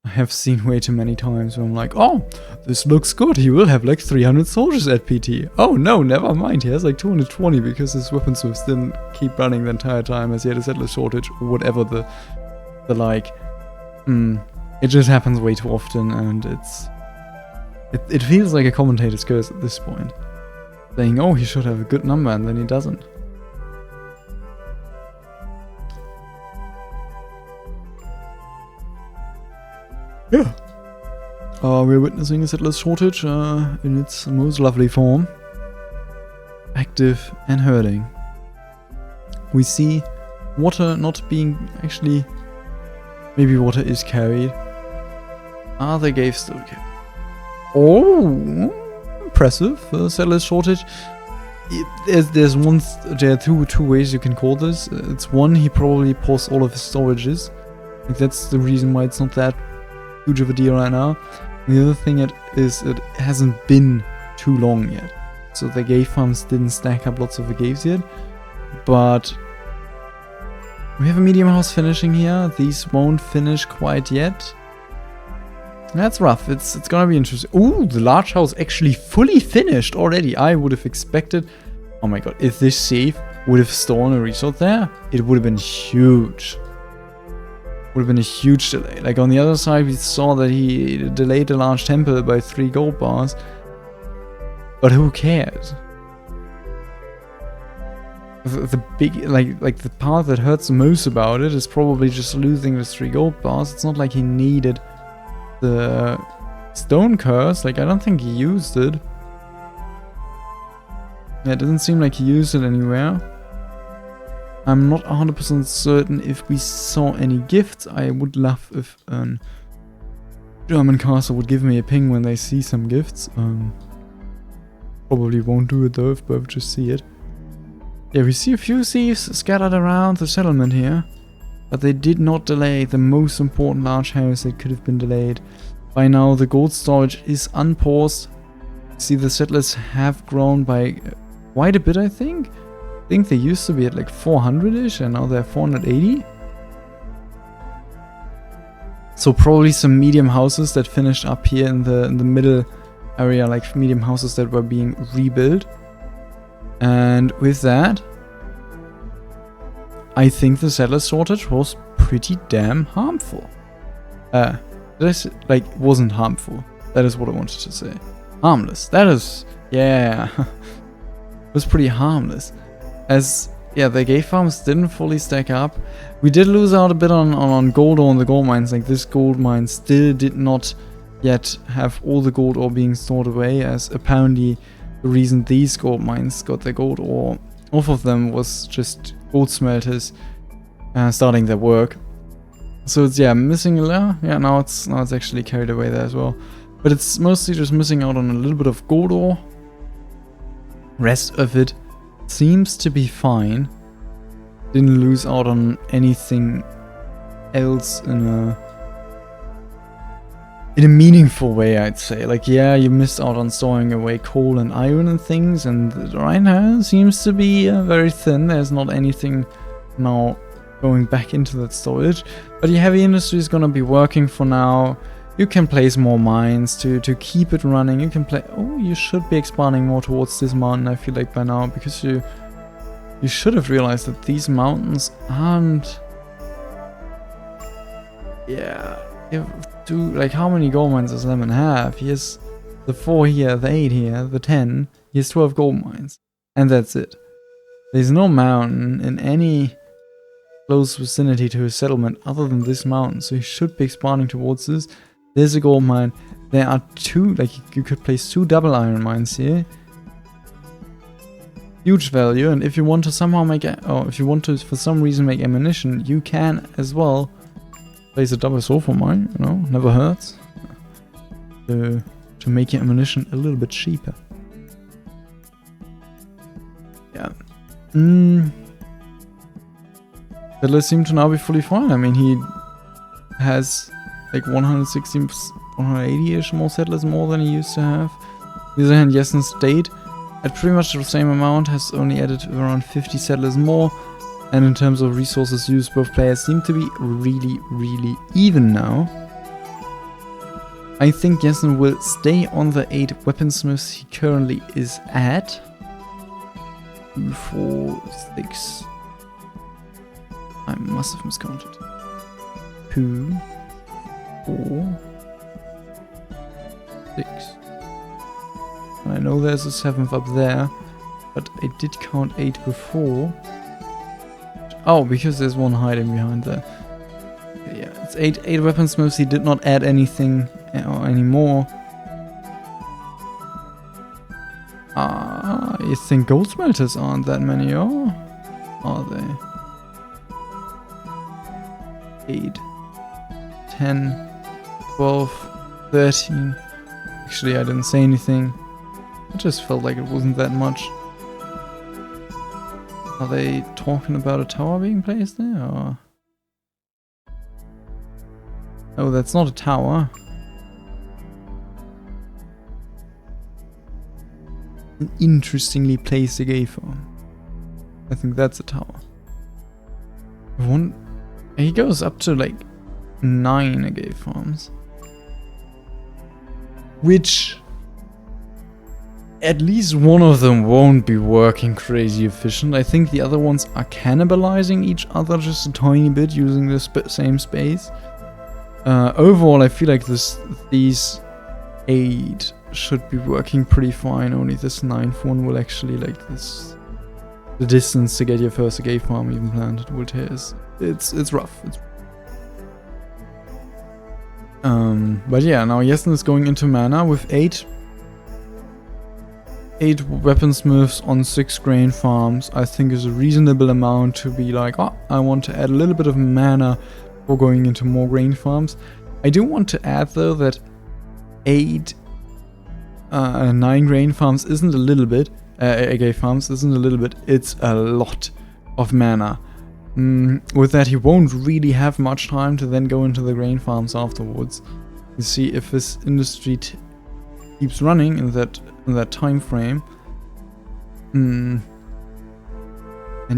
I have seen way too many times where I'm like, oh, this looks good, he will have like 300 soldiers at PT. Oh no, never mind, he has like 220 because his weaponsmiths didn't keep running the entire time as he had a settler shortage or whatever the like. It just happens way too often, and it feels like a commentator's curse at this point. Saying, oh, he should have a good number, and then he doesn't. Yeah. We're witnessing a settler's shortage in its most lovely form. Active and hurting. We see water not being actually... Maybe water is carried. They gave still carried. Oh! Impressive. Settler's shortage. There are two ways you can call this. It's one, he probably paused all of his storages. Like, that's the reason why it's not that huge of a deal right now. And the other thing is it hasn't been too long yet. So the Gave farms didn't stack up lots of the Gaves yet. But we have a medium house finishing here. These won't finish quite yet. That's rough. It's gonna be interesting. Ooh, the large house actually fully finished already. I would have expected... Oh my god, if this save would have stolen a resort there, it would have been huge. would have been a huge delay. Like on the other side, we saw that he delayed the large temple by 3 gold bars. But who cares? The big, like the part that hurts the most about it is probably just losing the 3 gold bars. It's not like he needed the stone curse. Like I don't think he used it. Yeah, it doesn't seem like he used it anywhere. I'm not 100% certain if we saw any gifts. I would love if German castle would give me a ping when they see some gifts. Probably won't do it though if both just see it. Yeah, we see a few thieves scattered around the settlement here, but they did not delay the most important large house that could have been delayed. By now the gold storage is unpaused. See, the settlers have grown by quite a bit, I think. I think they used to be at like 400-ish and now they're 480. So probably some medium houses that finished up here in the middle area, like medium houses that were being rebuilt. And with that, I think the settler shortage was pretty damn harmful. Wasn't harmful. That is what I wanted to say. Harmless. That is, yeah. It was pretty harmless. As, yeah, the gay farms didn't fully stack up. We did lose out a bit on gold ore in the gold mines. Like this gold mine still did not yet have all the gold ore being stored away, as apparently the reason these gold mines got their gold ore off of them was just gold smelters starting their work. So it's, yeah, missing a layer. Yeah, now it's actually carried away there as well. But it's mostly just missing out on a little bit of gold ore. Rest of it seems to be fine. Didn't lose out on anything else in a meaningful way, I'd say. Like, yeah, you missed out on storing away coal and iron and things, and right now seems to be very thin. There's not anything now going back into that storage. But your heavy industry is gonna be working for now. You can place more mines to keep it running. You can play. Oh, you should be expanding more towards this mountain, I feel like, by now, because you should have realized that these mountains aren't. Yeah. Like, how many gold mines does Lemon have? He has the 4 here, the 8 here, the 10. He has 12 gold mines. And that's it. There's no mountain in any close vicinity to his settlement other than this mountain, so he should be expanding towards this. There's a gold mine. There are 2, like, you could place 2 double iron mines here. Huge value, and if you want to somehow make if you want to for some reason make ammunition, you can as well. Place a double sulfur mine, you know, never hurts. To make your ammunition a little bit cheaper. Yeah. Settlers seem to now be fully fine. I mean, he has like 160, 180-ish more settlers more than he used to have. On the other hand, Yessen State, at pretty much the same amount, has only added around 50 settlers more. And in terms of resources used, both players seem to be really, really even now. I think Yessen will stay on the 8 weaponsmiths he currently is at. 2, 4, 6. I must have miscounted. 2, 4, 6. I know there's a 7th up there, but I did count 8 before. Oh, because there's one hiding behind there. Yeah, it's 8 weaponsmiths. He did not add anything or anymore. You think gold smelters aren't that many, or are they? 8, 10, 12, 13. Actually, I didn't say anything. It just felt like it wasn't that much. Are they talking about a tower being placed there, or? Oh, that's not a tower. An interestingly placed gay farm. I think that's a tower. He goes up to like 9 agave farms. Which at least one of them won't be working crazy efficient. I think the other ones are cannibalizing each other just a tiny bit using the same space. Overall, I feel like these 8 should be working pretty fine. Only this 9th one will actually, like, the distance to get your first agave farm even planted will tear. It's rough. But yeah, now Jessen is going into mana with 8 weaponsmiths on 6 grain farms. I think is a reasonable amount to be like, oh, I want to add a little bit of mana for going into more grain farms. I do want to add though that 9 grain farms isn't a little bit, agave farms isn't a little bit, it's a lot of mana. With that, he won't really have much time to then go into the grain farms afterwards. You see, if this industry keeps running in that time frame. And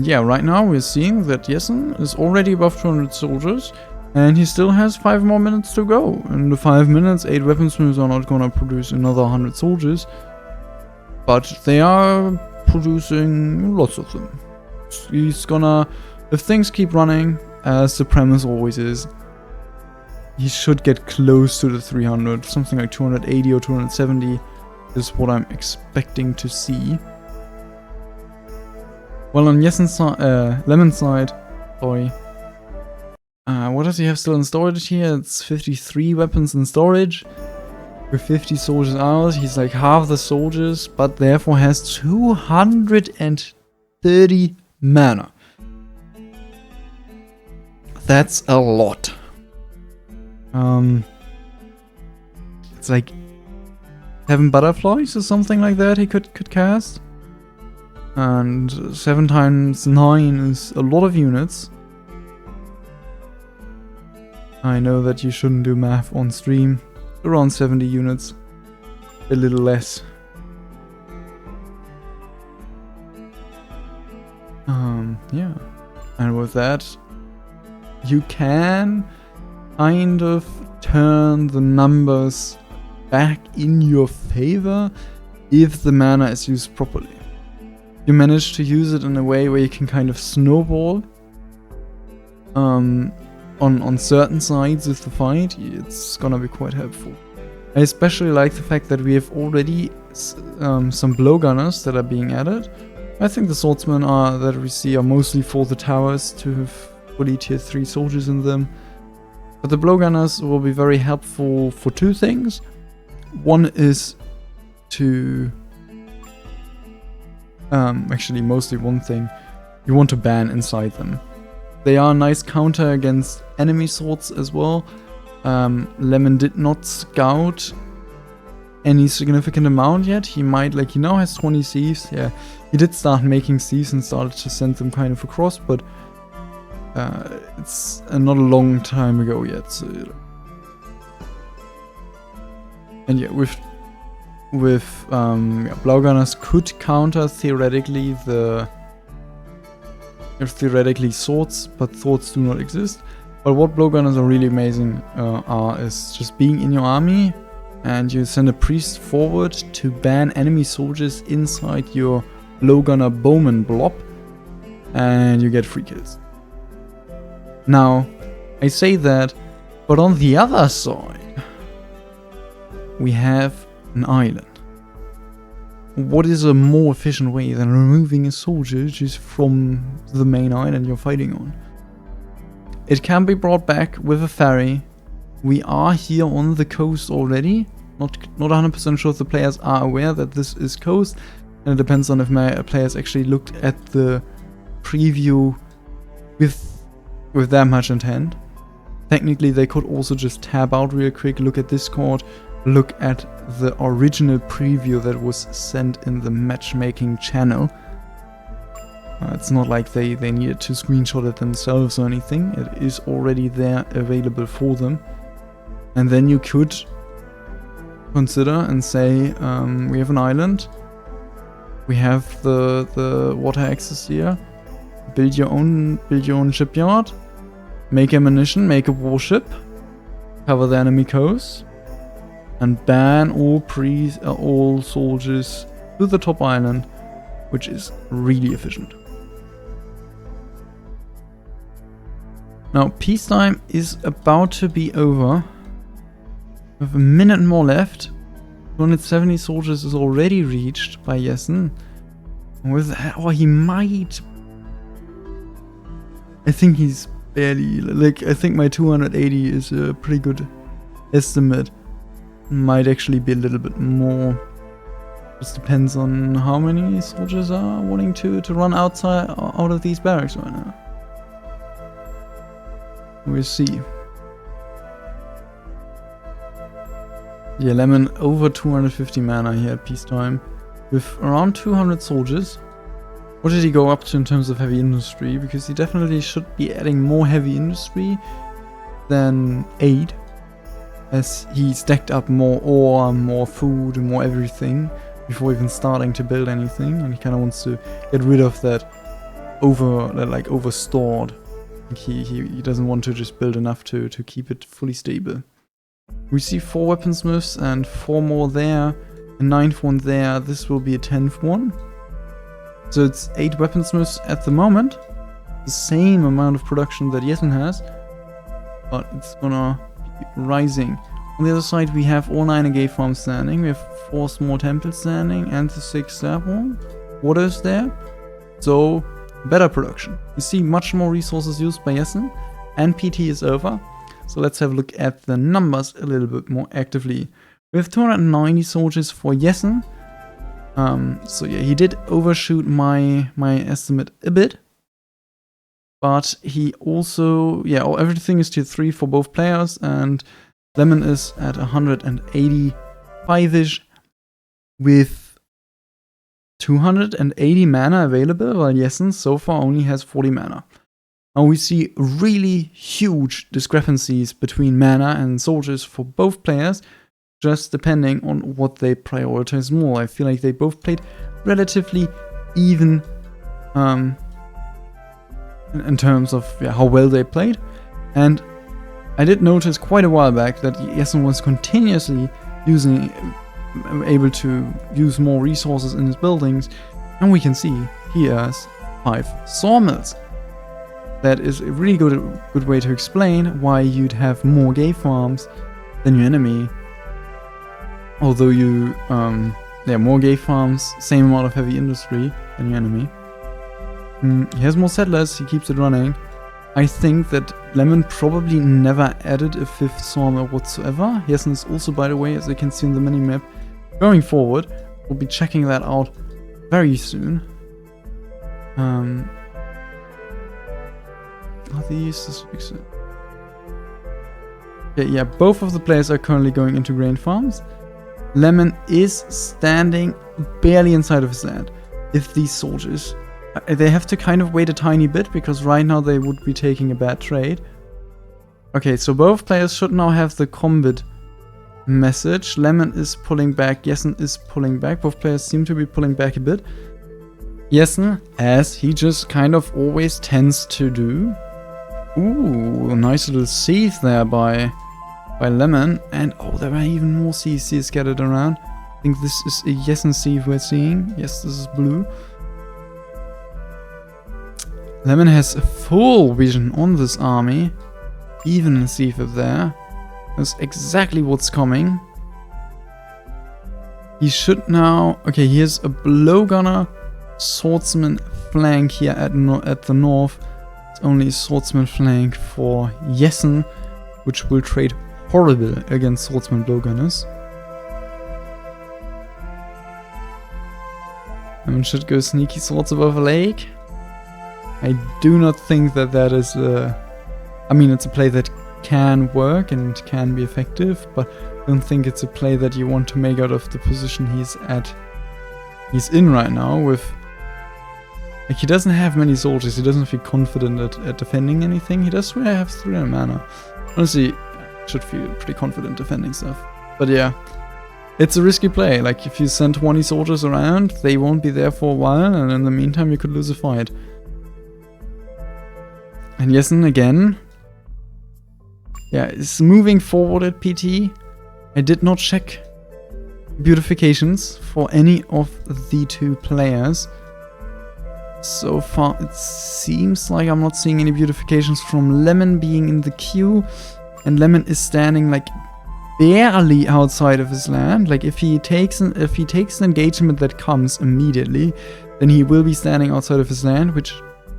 yeah, right now we're seeing that Jessen is already above 200 soldiers, and he still has 5 more minutes to go. In the 5 minutes, 8 weaponsmiths are not gonna produce another 100 soldiers, but they are producing lots of them. He's gonna, if things keep running, as the premise always is, he should get close to the 300, something like 280 or 270 is what I'm expecting to see. Well, on Jessen's side, Lemon's side, sorry. What does he have still in storage here? It's 53 weapons in storage. With 50 soldiers out, he's like half the soldiers, but therefore has 230 mana. That's a lot. It's like 7 butterflies or something like that he could cast. And 7 times 9 is a lot of units. I know that you shouldn't do math on stream. Around 70 units. A little less. Yeah. And with that, you can kind of turn the numbers back in your favor if the mana is used properly. You manage to use it in a way where you can kind of snowball on certain sides of the fight. It's gonna be quite helpful. I especially like the fact that we have already some blowgunners that are being added. I think the swordsmen that we see are mostly for the towers to have fully tier 3 soldiers in them. But the blowgunners will be very helpful for 2 things. One is to... actually mostly one thing. You want to ban inside them. They are a nice counter against enemy swords as well. Lemon did not scout any significant amount yet. He might, like, he now has 20 thieves. Yeah, he did start making thieves and started to send them kind of across, but it's not a long time ago yet. So, and yeah, with blowgunners could counter theoretically swords, but swords do not exist. But what blowgunners are really amazing is just being in your army, and you send a priest forward to ban enemy soldiers inside your blowgunner bowman blob, and you get free kills. Now, I say that, but on the other side, we have an island. What is a more efficient way than removing a soldier just from the main island you're fighting on? It can be brought back with a ferry. We are here on the coast already. Not 100% sure if the players are aware that this is coast, and it depends on if my players actually looked at the preview with that much intent. Technically, they could also just tab out real quick, look at Discord, look at the original preview that was sent in the matchmaking channel. It's not like they needed to screenshot it themselves or anything. It is already there available for them. And then you could consider and say, we have an island. We have the water access here. Build your own shipyard. Make ammunition, make a warship. Cover the enemy coast. And ban all soldiers to the top island, which is really efficient. Now, peacetime is about to be over. We have a minute more left. 270 soldiers is already reached by Yessen. With or he might. I think he's barely, like, I think my 280 is a pretty good estimate. Might actually be a little bit more. Just depends on how many soldiers are wanting to run out of these barracks right now. We'll see. Yeah, Lemon over 250 mana here at peacetime with around 200 soldiers. What did he go up to in terms of heavy industry? Because he definitely should be adding more heavy industry than aid, as he stacked up more ore, more food, and more everything before even starting to build anything, and he kind of wants to get rid of that overstored. He doesn't want to just build enough to keep it fully stable. We see 4 weaponsmiths and 4 more there, a 9th one there. This will be a 10th one. So it's 8 weaponsmiths at the moment. The same amount of production that Yessen has, but it's gonna be rising. On the other side, we have all 9 Agave farms standing. We have 4 small temples standing and the 6 staff one. Water is there, so better production. You see much more resources used by Yessen, and PT is over. So let's have a look at the numbers a little bit more actively. We have 290 soldiers for Yessen. So yeah, he did overshoot my estimate a bit. But he also, yeah, everything is tier 3 for both players, and Lemon is at 185-ish with 280 mana available, while Yessen so far only has 40 mana. Now we see really huge discrepancies between mana and soldiers for both players, just depending on what they prioritize more. I feel like they both played relatively even in terms of how well they played. And I did notice quite a while back that Yessen was continuously able to use more resources in his buildings, and we can see he has 5 sawmills. That is a really good way to explain why you'd have more Agave farms than your enemy. Although you, more Agave farms, same amount of heavy industry than your enemy. He has more settlers, he keeps it running. I think that Lemon probably never added a 5th sawmill whatsoever. Yessen is also, by the way, as you can see on the minimap, going forward. We'll be checking that out very soon. Are these? Let's fix it. Okay, yeah, both of the players are currently going into grain farms. Lemon is standing barely inside of his land. If these soldiers, they have to kind of wait a tiny bit, because right now they would be taking a bad trade. Okay, so both players should now have the combat message. Lemon is pulling back, Yessen is pulling back. Both players seem to be pulling back a bit. Yessen, as he just kind of always tends to do. Ooh, a nice little sieve there by Lemon. And oh, there are even more sieves here scattered around. I think this is a Yessen sieve we're seeing. Yes, this is blue. Lemon has a full vision on this army. Even a sieve up there. That's exactly what's coming. He should now... Okay, here's a blowgunner swordsman flank here at the north. It's only a swordsman flank for Yessen, which will trade horrible against swordsman blowgunners. Lemon should go sneaky swords above a lake. I do not think that is a... I mean, it's a play that can work and can be effective, but I don't think it's a play that you want to make out of the position he's in right now. With, like, he doesn't have many soldiers, he doesn't feel confident at defending anything. He does have 300 mana. Honestly, should feel pretty confident defending stuff. But yeah, it's a risky play. Like, if you send 20 soldiers around, they won't be there for a while, and in the meantime you could lose a fight. And Yessen again, yeah, is moving forward at PT. I did not check beautifications for any of the two players. So far, it seems like I'm not seeing any beautifications from Lemon being in the queue. And Lemon is standing like barely outside of his land. Like if he takes an engagement that comes immediately, then he will be standing outside of his land, which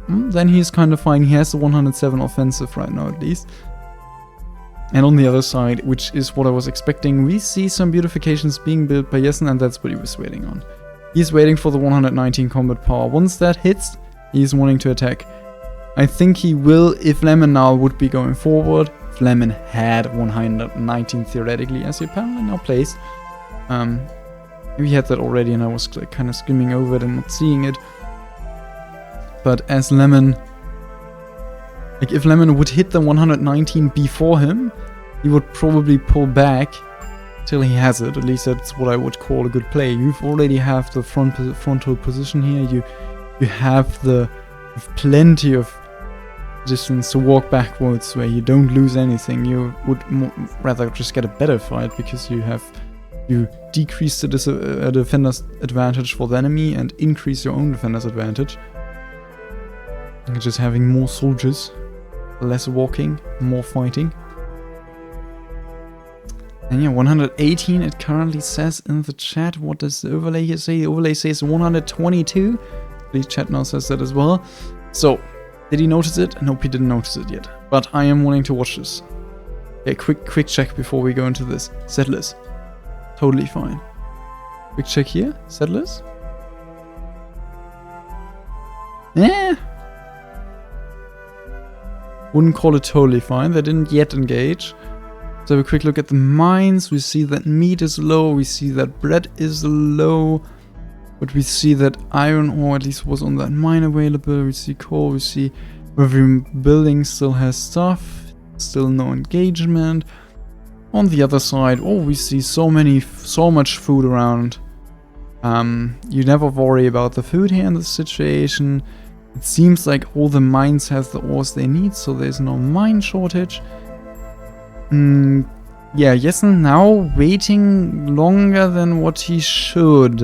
then he's kind of fine. He has the 107 offensive right now at least. And on the other side, which is what I was expecting, we see some beautifications being built by Jessen, and that's what he was waiting on. He's waiting for the 119 combat power. Once that hits, he's wanting to attack. I think he will if Lemon now would be going forward. If Lemon had 119 theoretically, as he apparently now plays. Maybe he had that already and I was like, kind of skimming over it and not seeing it. But as Lemon... Like, if Lemon would hit the 119 before him, he would probably pull back till he has it. At least that's what I would call a good play. You've already have the frontal position here. You have plenty of distance to walk backwards where you don't lose anything. You would rather just get a better fight because you decrease the defender's advantage for the enemy and increase your own defender's advantage. And just having more soldiers. Less walking, more fighting. And yeah, 118 it currently says in the chat. What does the overlay here say? The overlay says 122. The chat now says that as well. So, did he notice it? Nope, he didn't notice it yet. But I am wanting to watch this. Okay, quick check before we go into this. Settlers. Totally fine. Quick check here. Settlers. Yeah. Wouldn't call it totally fine. They didn't yet engage. So have a quick look at the mines. We see that meat is low. We see that bread is low. But we see that iron ore at least was on that mine available. We see coal. We see every building still has stuff. Still no engagement. On the other side, we see so much food around. You never worry about the food here in this situation. It seems like all the mines have the ores they need, so there's no mine shortage. Yeah, Jessen now waiting longer than what he should.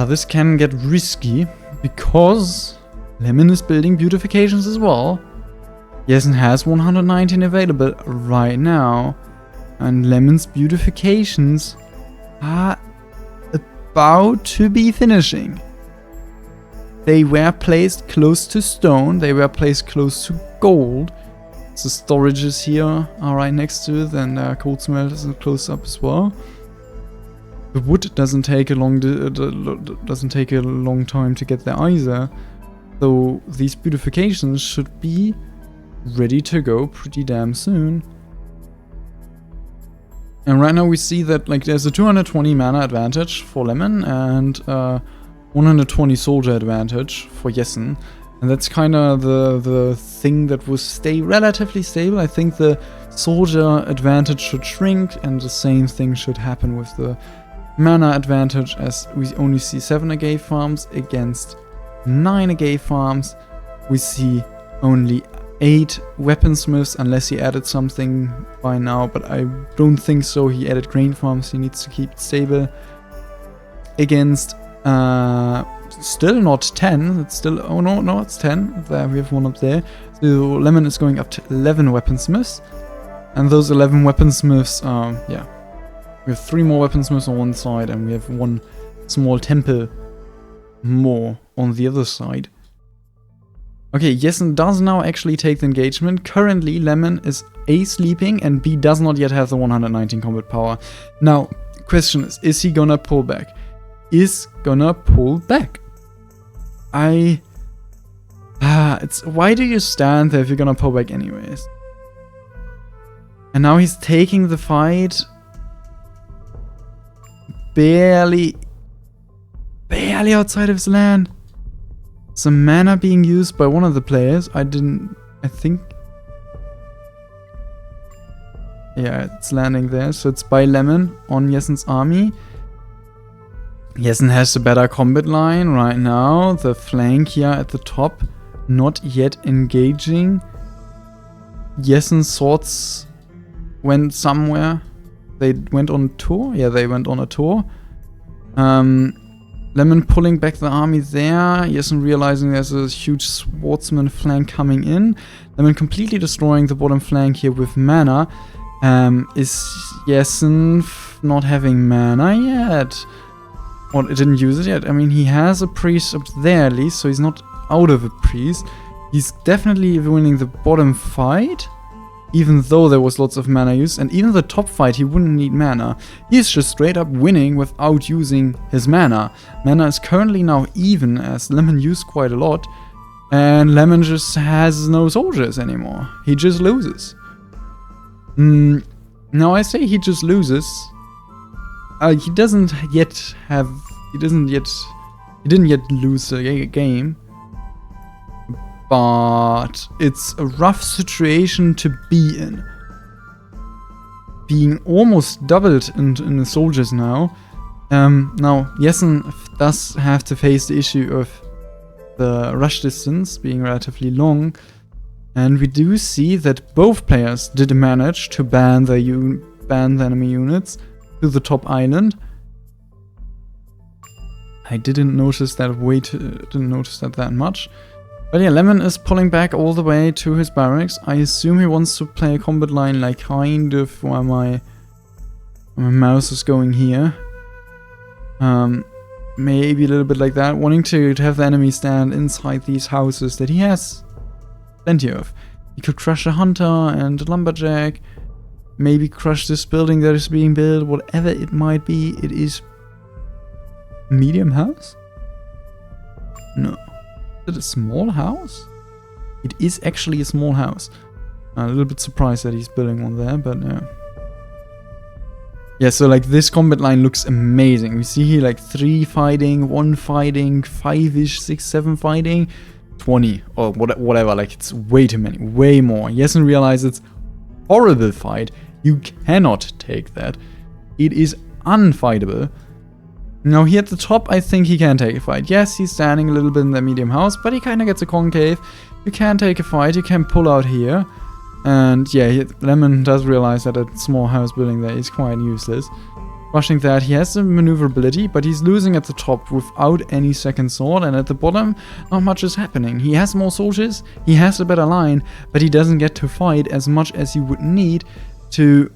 This can get risky, because Lemon is building beautifications as well. Jessen has 119 available right now, and Lemon's beautifications are about to be finishing. They were placed close to stone, they were placed close to gold. The storages here are right next to it, and coal smelters are close up as well. The wood doesn't take a long time to get there either. So these beautifications should be ready to go pretty damn soon. And right now we see that there's a 220 mana advantage for Lemon and 120 soldier advantage for Jessen. And that's kind of the thing that will stay relatively stable. I think the soldier advantage should shrink, and the same thing should happen with the mana advantage, as we only see 7 Agave farms against 9 Agave farms. We see only 8 weaponsmiths, unless he added something by now, but I don't think so. He added grain farms, he needs to keep it stable. Against still not 10, it's still, oh no, it's 10. There, we have one up there. So Lemon is going up to 11 weaponsmiths. And those 11 weaponsmiths, yeah. We have 3 more weaponsmiths on one side, and we have 1 small temple more on the other side. Okay, Jessen does now actually take the engagement. Currently, Lemon is A, sleeping, and B, does not yet have the 119 combat power. Now, question is he gonna pull back? It's why do you stand there if you're gonna pull back anyways? And now he's taking the fight barely outside of his land. Some mana being used by one of the players. I think. Yeah, it's landing there. So it's by Lemon on Jessen's army. Jessen has a better combat line right now. The flank here at the top, not yet engaging. Jessen's swords went somewhere. They went on tour? Yeah, they went on a tour. Lemon pulling back the army there. Jessen realizing there's a huge swordsman flank coming in. Lemon completely destroying the bottom flank here with mana. Is Jessen not having mana yet? Or it didn't use it yet. I mean, he has a priest up there at least, so he's not out of a priest. He's definitely winning the bottom fight, even though there was lots of mana use. And even the top fight, he wouldn't need mana. He's just straight up winning without using his mana. Mana is currently now even, as Lemon used quite a lot. And Lemon just has no soldiers anymore. He just loses. Now I say he just loses. He didn't yet lose a game. But it's a rough situation to be in. Being almost doubled in the soldiers now. Now, Jessen does have to face the issue of the rush distance being relatively long. And we do see that both players did manage to ban the enemy units to the top island. I didn't notice that that much. But yeah, Lemon is pulling back all the way to his barracks. I assume he wants to play a combat line like kind of where my mouse is going here. Maybe a little bit like that, wanting to have the enemy stand inside these houses that he has plenty of. He could crush a hunter and a lumberjack, maybe crush this building that is being built, whatever it might be. It is a medium house? No. Is it a small house? It is actually a small house. I'm a little bit surprised that he's building one there, but yeah. Yeah, so like this combat line looks amazing. We see here like 3 fighting, 1 fighting, 5-ish, 6, 7 fighting, 20 or whatever. Like it's way too many, way more. Jessen realizes it's horrible fight. You cannot take that. It is unfightable. Now here at the top, I think he can take a fight. Yes, he's standing a little bit in the medium house, but he kind of gets a concave. You can take a fight, you can pull out here. And yeah, Lemon does realize that a small house building there is quite useless. Rushing that, he has the maneuverability, but he's losing at the top without any second sword. And at the bottom, not much is happening. He has more soldiers, he has a better line, but he doesn't get to fight as much as you would need to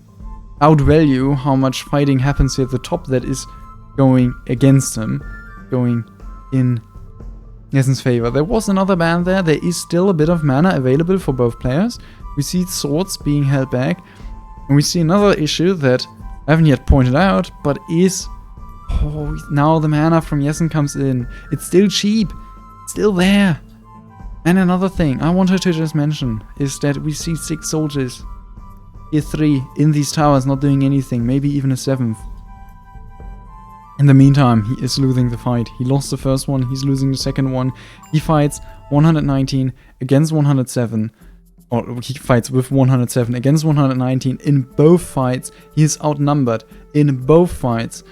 outvalue how much fighting happens here at the top that is going against him, going in Jessen's favor. There was another ban there. There is still a bit of mana available for both players. We see swords being held back. And we see another issue that I haven't yet pointed out, but is... Oh, now the mana from Jessen comes in. It's still cheap. It's still there. And another thing I wanted to just mention is that we see 6 soldiers. Here 3 in these towers not doing anything. Maybe even a 7th. In the meantime, he is losing the fight. He lost the first one, he's losing the second one. He fights 119 against 107. Or he fights with 107 against 119. In both fights, he is outnumbered. In both fights.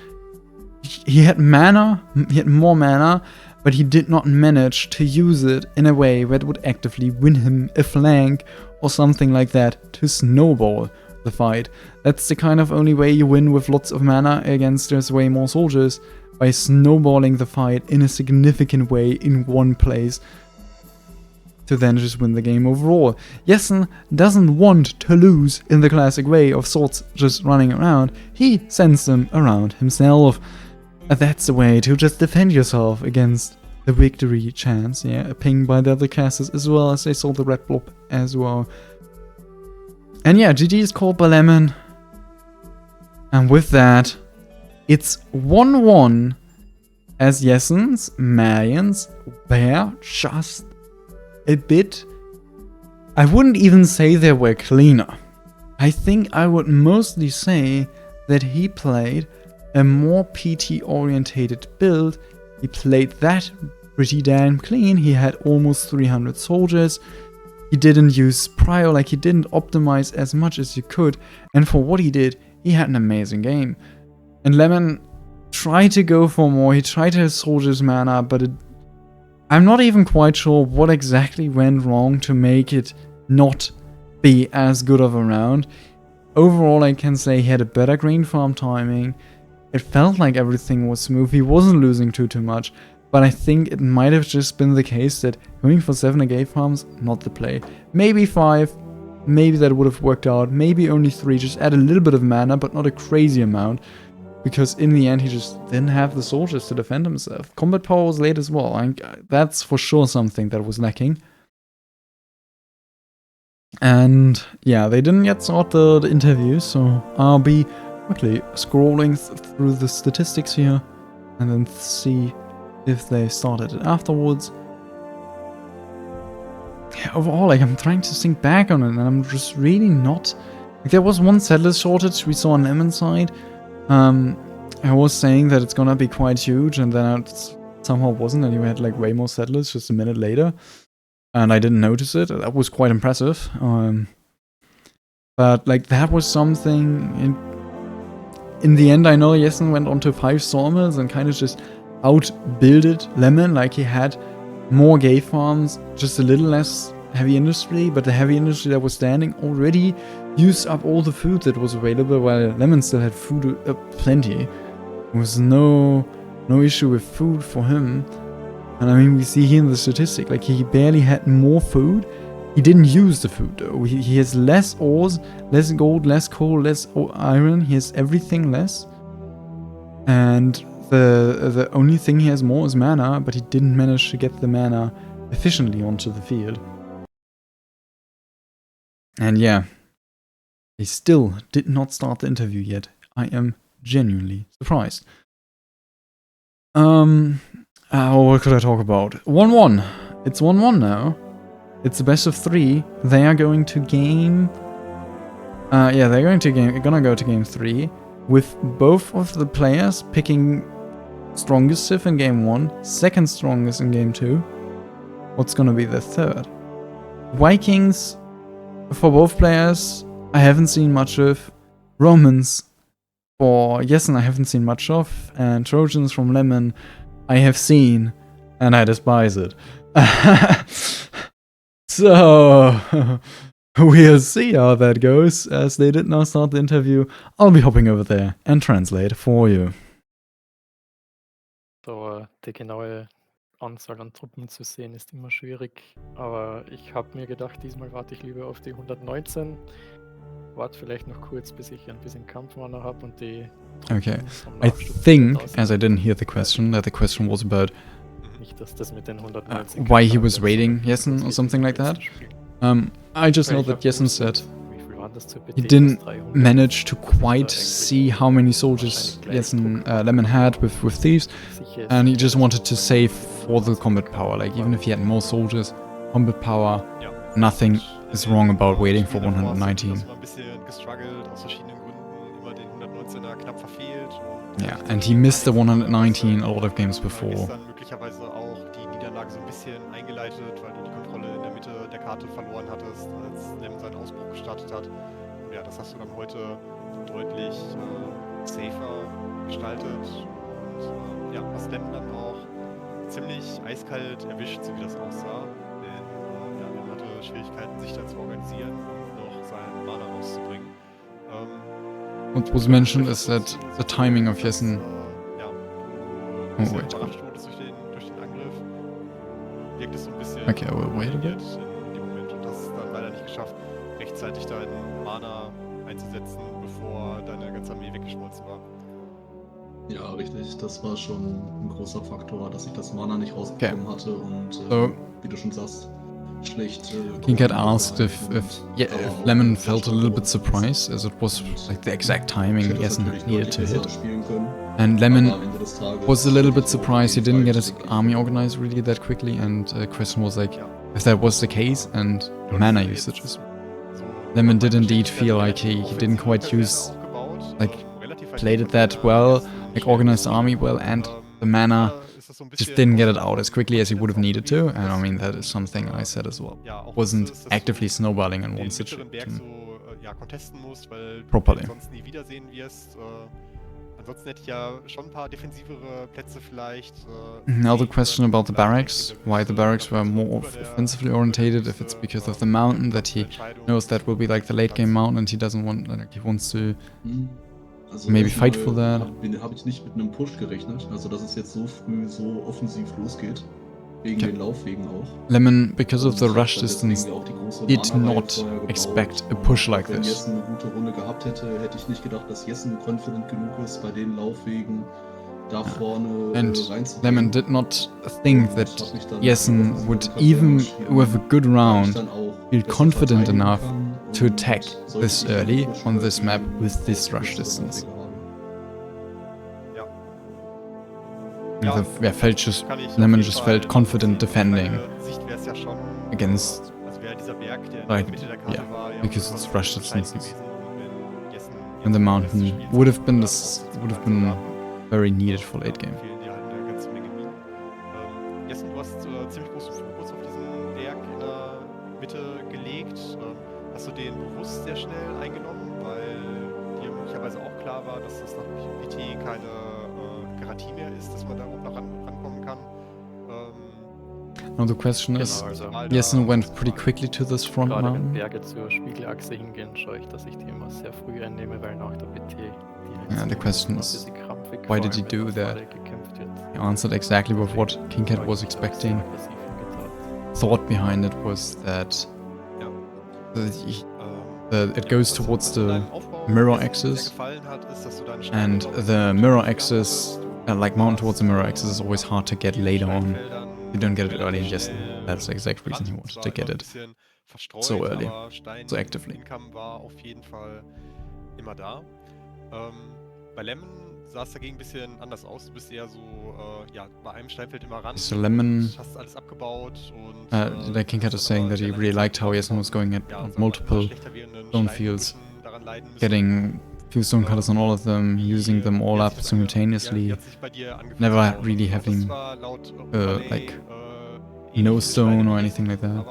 He had mana, he had more mana, but he did not manage to use it in a way that would actively win him a flank or something like that to snowball the fight. That's the kind of only way you win with lots of mana against there's way more soldiers, by snowballing the fight in a significant way in one place to then just win the game overall. Jessen doesn't want to lose in the classic way of swords just running around. He sends them around himself. And that's the way to just defend yourself against the victory chance. Yeah, a ping by the other casters as well as they saw the red blob as well. And yeah, GG is called by Lemon. And with that, it's 1-1 as Jessen's Marians were just a bit... I wouldn't even say they were cleaner. I think I would mostly say that he played a more PT-orientated build. He played that pretty damn clean. He had almost 300 soldiers. He didn't use prio, like he didn't optimize as much as you could, and for what he did, he had an amazing game. And Lemon tried to go for more, he tried to have soldiers mana, but I'm not even quite sure what exactly went wrong to make it not be as good of a round. overall I can say he had a better green farm timing. It felt like everything was smooth. He wasn't losing too much. But I think it might have just been the case that going for 7 agave farms, not the play. Maybe 5, maybe that would have worked out. Maybe only 3, just add a little bit of mana, but not a crazy amount. Because in the end, he just didn't have the soldiers to defend himself. Combat power was late as well. That's for sure something that was lacking. And yeah, they didn't yet sort the interview, so I'll be quickly scrolling through the statistics here and then see if they started it afterwards. Yeah, overall, like, I'm trying to think back on it, and I'm just really not... Like, there was one settler shortage we saw on Lemon side. I was saying that it's gonna be quite huge, and then it somehow wasn't, and you had like way more settlers just a minute later. And I didn't notice it. That was quite impressive. But like, that was something... In the end, I know Jessen went on to 5 sawmills and kind of just outbuilded Lemon. Like, he had more gay farms, just a little less heavy industry, but the heavy industry that was standing already used up all the food that was available, while Lemon still had food plenty. There was no issue with food for him. And I mean, we see here in the statistic, like, he barely had more food. He didn't use the food though. He has less ores, less gold, less coal, less iron. He has everything less. And the only thing he has more is mana, but he didn't manage to get the mana efficiently onto the field. And yeah, they still did not start the interview yet. I am genuinely surprised. What could I talk about? 1-1. It's 1-1 now. It's the best of 3. They are going to game... yeah, they're gonna go to game 3 with both of the players picking strongest Civ in game 1, second strongest in game 2. What's gonna be the third? Vikings, for both players, I haven't seen much of. Romans, for Jessen, I haven't seen much of. And Trojans from Lemon, I have seen, and I despise it. So, we'll see how that goes. As they did not start the interview, I'll be hopping over there and translate for you. So, die genaue Anzahl an Truppen zu sehen ist immer schwierig, aber ich habe mir gedacht, diesmal warte ich lieber auf die 119. Warte vielleicht noch kurz, bis ich ein bisschen Kampfmana habe und die... Okay, I think, as I didn't hear the question, that the question was about why he was raiding Jessen or something like that. I just know that Jessen said he didn't manage to quite see how many soldiers Lemon had with thieves, and he just wanted to save for the combat power. Like, even if he had more soldiers, combat power, nothing is wrong about waiting for 119. Yeah, and he missed the 119 a lot of games before. Möglicherweise auch die Niederlage so ein bisschen eingeleitet, weil du die Kontrolle in der Mitte der Karte verloren hattest, als Lemon seinen Ausbruch gestartet hat. Und ja, das hast du dann heute deutlich safer gestaltet. Und ja, hast Lemon dann auch ziemlich eiskalt erwischt, so wie das aussah. Denn ja, Lemon hatte Schwierigkeiten, sich da zu organisieren und noch seinen Mana rauszubringen. What was mentioned is that the timing of Jessen... Oh, wait. Okay, I will wait a bit. In dem Moment, und hast es dann leider nicht geschafft, rechtzeitig deinen Mana einzusetzen, bevor deine ganze Armee weggeschmolzen war. Ja, richtig. Das war schon ein großer Faktor, dass ich das Mana nicht rausbekommen hatte und wie du schon sagst, schlecht... King Cat asked if Lemon felt a little bit surprised, as it was like the exact timing Jessen needed to hit. And Lemon was a little bit surprised he didn't get his army organized really that quickly, and the question was like, if that was the case, and mana usages. Lemon did indeed feel like he didn't quite use, like, played it that well, like organized the army well, and the mana just didn't get it out as quickly as he would have needed to, and I mean, that is something I said as well. Wasn't actively snowballing in one situation properly. Ansonsten hätte ich ja schon ein paar defensivere Plätze vielleicht. Now the sehen question können. about the Da denke barracks, ich, da why würde the ich barracks were natürlich more über der offensively orientated, if it's because of the mountain that he knows that will be like the late game mountain and he doesn't want, like he wants to Also maybe fight for that. Habe ich nicht mit einem Push gerechnet, also dass es jetzt so früh so offensiv losgeht, wegen Okay. den Laufwegen auch. Lemon, because of the Und rush dann deswegen distance, auch die große did Mana-Reihe not vorher gebaut. expect a push Und like wenn this. Jessen eine gute Runde gehabt hätte, hätte ich nicht gedacht, dass Jessen confident genug ist, bei den Laufwegen da vorne And reinzugehen. Lemon did not think Und that hab mich dann Jessen auf would offensive even entschieden, with a good weil ich round dann auch feel besser confident verteidigen enough kann to und attack sollte this ich einen early Push on this map übergeben, with this auch rush kürzere distance. Laufwege habe. Ja. Felt just Kann ich auf Lemon jeden just Fall felt confident nachvollziehen. Aus defending meiner Sicht wäre es ja schon, against also wäre dieser Berg, der in like, der Mitte der Karte yeah, war, ja because schon it's rush entscheidend distances. gewesen, wenn Jessen and the jetzt mountain das Spiel would have been oder this rauszuziehen would have als been Soldaten. very needed for late game. Fehlen dir halt eine ganze Menge Minen. Jessen, du hast ziemlich großen Fokus auf diesen Berg in der Mitte gelegt. Hast du den bewusst sehr schnell eingenommen, weil dir möglicherweise auch klar war, dass das nach PT keine Garantie mehr ist, dass man da überhaupt noch rankommen kann? Now the question is, Genau, also Jessen went pretty quickly to this front gerade wenn mountain. Berge zur Spiegelachse hingehen, schaue ich, dass ich die immer sehr früh einnehme, weil nach der PT die Yeah, the question is, krampfig, why vor did allem he wenn do nach that? vorne gekämpft wird. He answered exactly with what King Cat was expecting. Aggressiv hingetraut. Thought behind it was that Ja. it goes towards the mirror axis, and and the mirror axis, like mountain towards the mirror axis, is always hard to get later on. You don't get it early in Jessen. That's the exact reason he wanted to get it so early, so actively. Income war auf jeden Fall immer da. Bei Lemon sah es dagegen ein bisschen anders aus. Du bist eher so, ja, bei einem Steinfeld immer ran. So Lemon, und hast alles abgebaut und the King Cat is saying that he really liked how Jessen was going at multiple stone fields, getting few stone cutters on all of them, using them all up simultaneously, never really having like no stone or anything like that.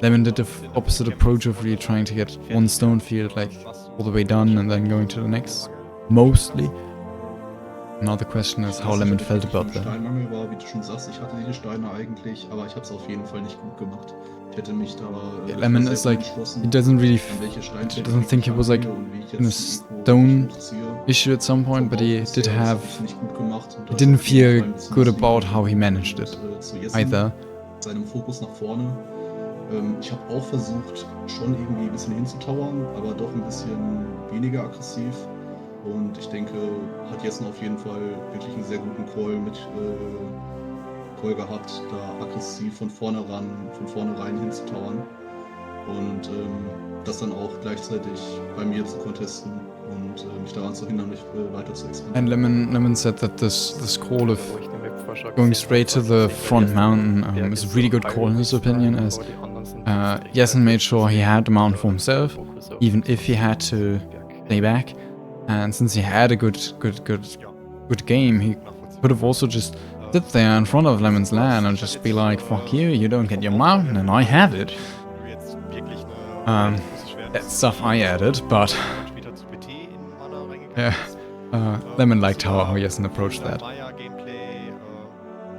Lemon did the opposite approach of really trying to get one stone field like all the way done and then going to the next, mostly. Now the question is how Was Lemon ich felt wirklich about mit that. Steinmangel war, wie du schon sagst, ich hatte die Steine eigentlich, aber ich habe es auf jeden Fall nicht gut gemacht. Ich hätte mich da Yeah, Lemon sehr is like, entschlossen, he doesn't really an welche Steinfelder he doesn't think ich he was like rangehe und wie ich in a jetzt die Eco stone reduziere. issue at some point, but he did have, Das hab ich nicht gut gemacht und he das didn't auf jeden feel Fall ein good ziemlich about how he lieb managed it und, zu Jessen, either. seinem Fokus nach vorne. Ich habe auch versucht, schon irgendwie ein bisschen hinzutauern, aber doch ein bisschen weniger aggressiv. Und ich denke, hat Jessen auf jeden Fall wirklich einen sehr guten Call gehabt, da aggressiv von vornherein hinzutauern. Und das dann auch gleichzeitig bei mir zu contesten und mich daran zu hindern, mich weiter zu And expandieren. Lemon said that this call of Wo ich den Map-Vorschlag going gesehen straight to habe, the war es front der mountain Berg is a ist really so good call in his high, opinion, as aber die anderen sind Jessen made sure he had the mountain for himself, Fokus auf even if he had to Berg. stay back. And since he had a good game, he could have also just sit there in front of Lemon's land and just be like, fuck you, you don't get your mountain and I have it. That's stuff I added, but yeah, Lemon liked how Jessen approached that. Gameplay,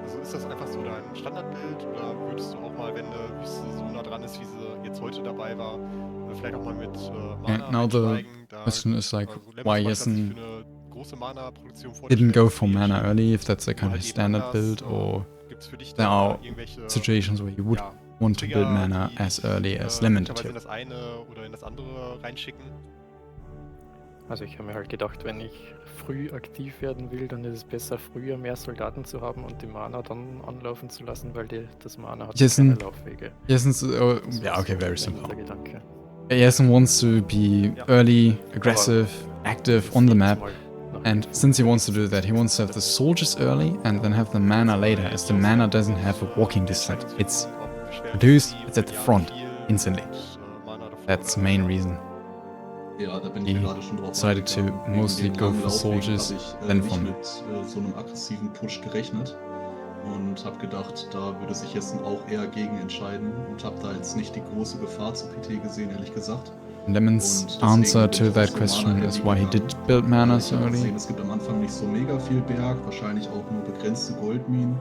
also ist das einfach so dein Standardbild oder würdest du auch mal, wenn eine Wüste so nah dran ist, wie sie jetzt heute dabei war, vielleicht auch mal mit Mana now the einsteigen? Da, question is like also Lemon why zum Beispiel hat sich Jessen für eine große Mana-Produktion didn't go vorgestellt, for die mana schon early, if that's a kind of halt eben standard anders, build, or gibt's für dich there da are irgendwelche situations where you would ja, want to build Trigger, mana die as dich, early as Lemon did möglicherweise in here. das eine oder in das andere reinschicken? Also ich habe mir halt gedacht, wenn ich früh aktiv werden will, dann ist es besser, früher mehr Soldaten zu haben und die Mana dann anlaufen zu lassen, weil das Mana hat Jessen- keine Laufwege. Jessen's, Das yeah, war okay, so very der simple. Hintergedanke. Jessen wants to be early, aggressive, active on the map, and since he wants to do that, he wants to have the soldiers early and then have the mana later, as the mana doesn't have a walking distance. It's produced, it's at the front, instantly. That's the main reason. Ja, da bin He ich gerade schon drauf decided to eingegangen. Wegen mostly den go langen for Laufwegen soldiers, habe ich then nicht from- mit so einem aggressiven Push gerechnet und habe gedacht, da würde sich Jessen auch eher gegen entscheiden und habe da jetzt nicht die große Gefahr zu PT gesehen, ehrlich gesagt. Lemon's Und deswegen answer bin to ich auf that so question Mana is Heavy why he gegangen. did build mana Ich so habe early. gesehen, es gibt am Anfang nicht so mega viel Berg, wahrscheinlich auch nur begrenzte Goldminen.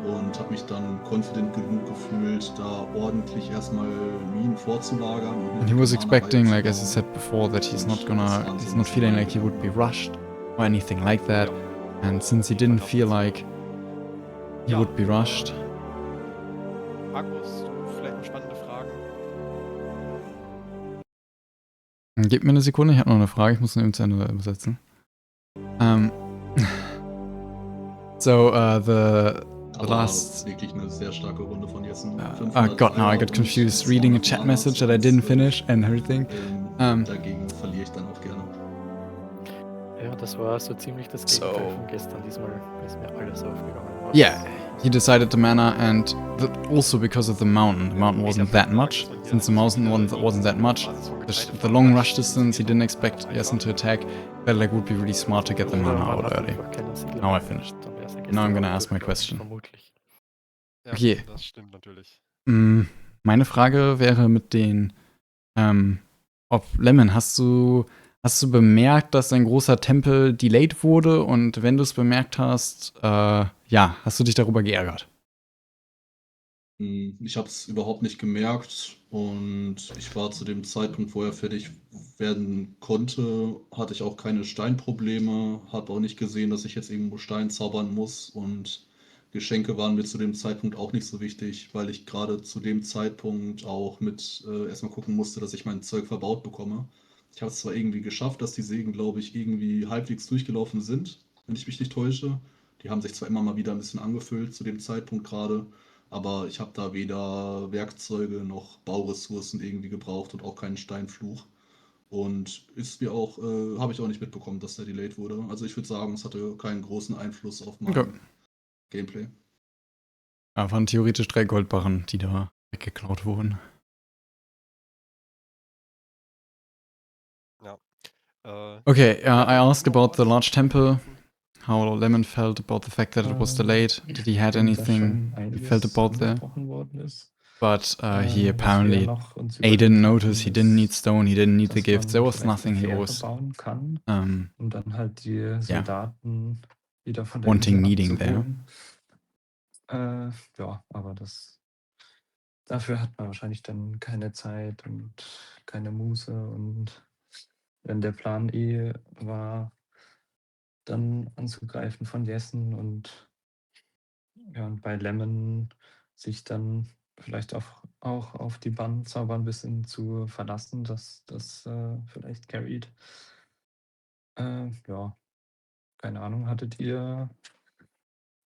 Und habe mich dann confident genug gefühlt, da ordentlich erstmal Minen vorzulagern. Und And he was Mana expecting, like as I beizubauen. said before, that he's Und not das gonna, waren so he's ein not bisschen feeling meine like he would be Gedanken. rushed or anything like that. Ja. And since he Auf jeden didn't Fall feel nachvollziehbar. like he would be rushed, Markus, du vielleicht noch spannende Fragen? gib mir eine Sekunde, ich habe noch eine Frage, ich muss nur eben zu Ende übersetzen. So, the Aber last... wirklich eine sehr starke Runde von Jessen. Oh god, now I got 503er confused und reading a 200 chat Mana message zu that I didn't 1,12. finish and everything. Dagegen verliere ich dann auch gerne. Ja, das war so ziemlich das So- Gegenteil von gestern. Diesmal ist mir alles aufgegangen. was- Yeah, he decided the mana and also because of the mountain. The mountain wasn't that much. Since the mountain wasn't that much, the long rush distance, he didn't expect Jessen to attack. Felt like it would be really smart to get the Oder mana man out hat early. einfach keinen Siedler Now I mehr finished. gehabt, dann wär's ja Now gestern I'm gonna auch ask my durchgegangen, question. Vermutlich. Ja, Okay. das stimmt natürlich. Meine Frage wäre mit den, ob Lemon, hast du bemerkt, dass ein großer Tempel delayed wurde? Und wenn du es bemerkt hast, ja, hast du dich darüber geärgert? Ich habe es überhaupt nicht gemerkt und ich war zu dem Zeitpunkt, wo er fertig werden konnte, hatte ich auch keine Steinprobleme, habe auch nicht gesehen, dass ich jetzt irgendwo Stein zaubern muss und Geschenke waren mir zu dem Zeitpunkt auch nicht so wichtig, weil ich gerade zu dem Zeitpunkt auch mit erstmal gucken musste, dass ich mein Zeug verbaut bekomme. Ich habe es zwar irgendwie geschafft, dass die Sägen, glaube ich, irgendwie halbwegs durchgelaufen sind, wenn ich mich nicht täusche. Die haben sich zwar immer mal wieder ein bisschen angefüllt zu dem Zeitpunkt gerade, aber ich habe da weder Werkzeuge noch Bauressourcen irgendwie gebraucht und auch keinen Steinfluch. Und ist mir auch, habe ich auch nicht mitbekommen, dass der delayed wurde. Also ich würde sagen, es hatte keinen großen Einfluss auf mein Okay. Gameplay. Ja, waren theoretisch 3 Goldbarren, die da weggeklaut wurden. Okay, I asked about the large temple, how Lemon felt about the fact that it was delayed. Did he had anything he felt about that? Worden ist. But he Was apparently, wir noch uns A, didn't überlegt notice, he hatten, didn't need ist, stone, he didn't need the dass gifts, man there was vielleicht eine nothing he Fähre was bauen kann, um dann halt die ja, Soldaten wieder von der wanting, Insel needing there. abzuholen. Ja, aber dafür hat man wahrscheinlich dann keine Zeit und keine Muße. Und wenn der Plan war, dann anzugreifen von Jessen und bei Lemon sich dann vielleicht auch auf die Bannzauber ein bisschen zu verlassen, dass das vielleicht carried. Ja, keine Ahnung,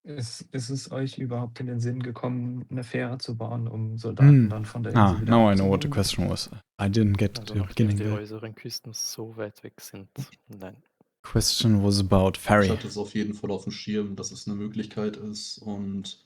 ist es euch überhaupt in den Sinn gekommen, eine Fähre zu bauen, um Soldaten dann von der Insel wieder Now I know what the abzuholen? question was. I didn't get to Also the nachdem beginning die there. äußeren Küsten so weit weg sind. Nein. Question was about Ich ferry. hatte es auf jeden Fall auf dem Schirm, dass es eine Möglichkeit ist und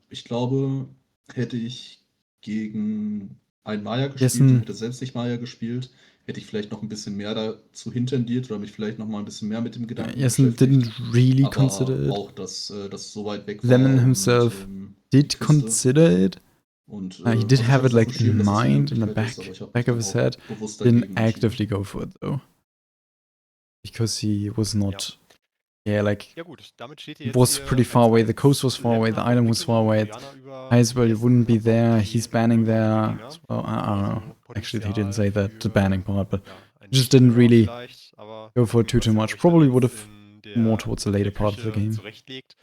ich glaube, hätte ich gegen einen Maya gespielt Jessen. und hätte selbst nicht Maya gespielt, hätte ich vielleicht noch ein bisschen mehr dazu hintendiert oder mich vielleicht noch mal ein bisschen mehr mit dem Gedanken Jessen beschäftigt. didn't really Aber consider it. auch, dass das so weit weg war Lemon und, himself die did Küste. consider it. Und, He also did ich have hatte it es auf dem like Schirm, in dass es eine mind, in the Möglichkeit ist, aber ich habe back mich of his dann auch head. bewusst Didn't dagegen entschieden. actively go for it though. Because he was not, yeah, like, Ja gut, damit steht it was pretty far away, the coast was far away, the island was far away. Icewell wouldn't be there, he's banning there. Well, I don't know. Actually, he didn't say that, the banning part, but just didn't really go for it too much. Probably would have more towards the later part of the game. Zurechtlegt.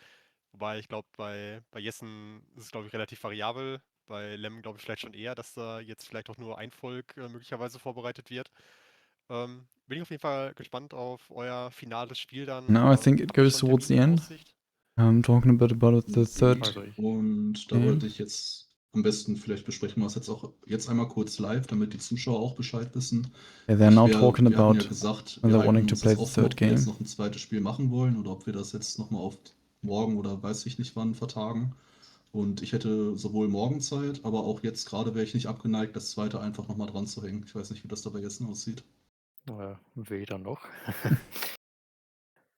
Wobei ich glaube, bei Jessen ist es, glaube ich, relativ variabel. Bei Lem glaube ich vielleicht schon eher, dass da jetzt vielleicht auch nur ein Volk möglicherweise vorbereitet wird. Bin ich auf jeden Fall gespannt auf euer finales Spiel dann. Now I think it Habt ihr goes schon towards the Termine in end. Aussicht? Talking about the third. Also ich, Und da game. wollte ich jetzt am besten vielleicht besprechen wir es jetzt einmal kurz live, damit die Zuschauer auch Bescheid wissen. Yeah, they're now Wir talking hatten about ja gesagt, when wir they're wanting halten to uns play das the offen, third ob wir jetzt game. noch ein zweites Spiel machen wollen oder ob wir das jetzt nochmal auf morgen oder weiß ich nicht wann vertagen. Und ich hätte sowohl morgen Zeit, aber auch jetzt gerade wäre ich nicht abgeneigt, das zweite einfach nochmal dran zu hängen. Ich weiß nicht, wie das dabei jetzt aussieht. weder noch.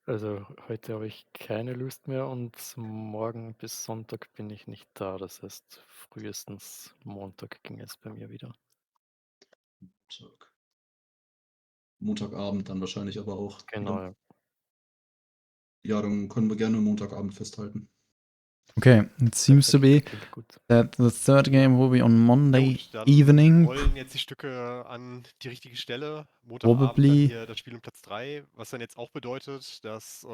Also heute habe ich keine Lust mehr und morgen bis Sonntag bin ich nicht da. Das heißt, frühestens Montag ging es bei mir wieder. Montagabend dann wahrscheinlich aber auch. Genau, Wieder. ja. Ja, dann können wir gerne Montagabend festhalten. Okay, it seems to be Klingt gut. that the third game will be on Monday Gut, dann evening. rollen jetzt die Stücke an die richtige Stelle. Montagabend dann Probably. hier das Spiel um Platz 3, was dann jetzt auch bedeutet, dass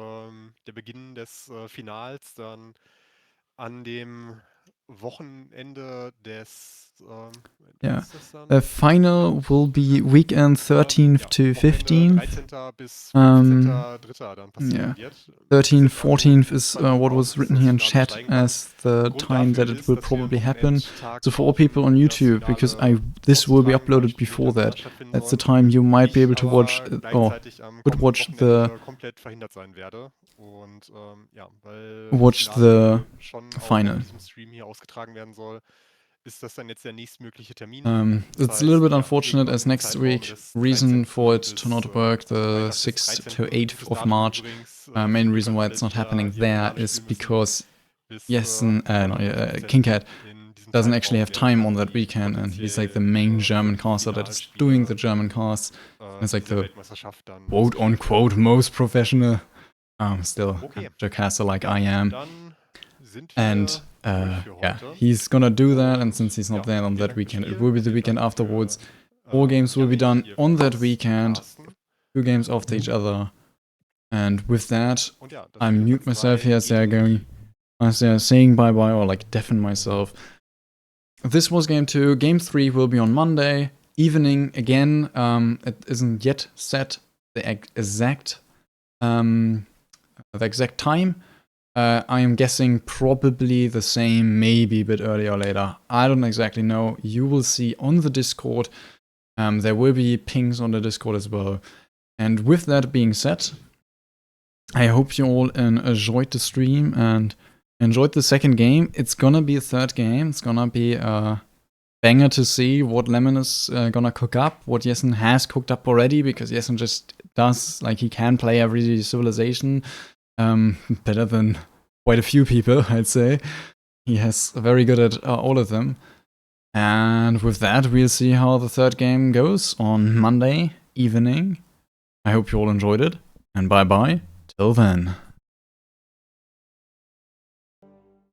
der Beginn des Finals dann an dem Wochenende des Yeah. was ist das dann? The final will be weekend 13th to Wochenende 15th. 13. bis Um, 15.3. dann passieren yeah. wird. 13th, Ist jetzt also 14th is Fall what raus, was dass written das here in Finale chat steigen kann. as the Grund time that dafür it ist, will dass wir am probably happen. Wochenendtag So for all brauchen, people on um das YouTube, because Finale this will be auszutragen, weil uploaded Spiele before international that. stattfinden That's the sollen. time you might be Ich able to watch aber or gleichzeitig am could kommenden watch the Wochenende komplett verhindert sein werde. Und ja, weil watch das Finale schon auch final. auf diesem Stream hier ausgetragen werden soll, ist das dann jetzt der nächstmögliche Termin. Das It's a little heißt, bit ja, unfortunate irgendwann as im next Zeitraum week. des Reason 13. for it bis to not work the Freitag des 6th 13. to 8th Gutes of Datum March. übrigens. Main Wir reason können why alle, it's not die da happening hier there Finale is spielen müssen, because bis Jessen, no, 15. King Cat in diesem doesn't actually have Zeitraum werden time on dann that die weekend, and he's like the potenziell main German caster that is doing the German cast. It's like dieser the Weltmeisterschaft dann quote ausgespielt unquote werden. most professional, still Okay. amateur caster like I am. Dann sind wir And durch für yeah, heute. he's gonna do that, and Und since he's not ja, there on vielen that Dank fürs weekend, it Spiel. will be the Vielen weekend Dank afterwards. für, 4 games will be Janni done hier on für that das weekend, Casten. 2 games after each other. And with that, Und ja, das I Spiel um mute Platz myself 3 here as geht they're in die going, as they're saying bye bye or like deafen myself. This was game 2. Game 3 will be on Monday evening again. It isn't yet set the exact time. I am guessing probably the same, maybe a bit earlier or later. I don't exactly know. You will see on the Discord. There will be pings on the Discord as well. And with that being said, I hope you all enjoyed the stream and enjoyed the second game. It's gonna be a third game. It's gonna be a banger to see what Lemon is gonna cook up, what Jessen has cooked up already, because Jessen just does, like, he can play every civilization better than quite a few people, I'd say. He has very good at all of them. And with that, we'll see how the third game goes on Monday evening. I hope you all enjoyed it, and bye-bye till then.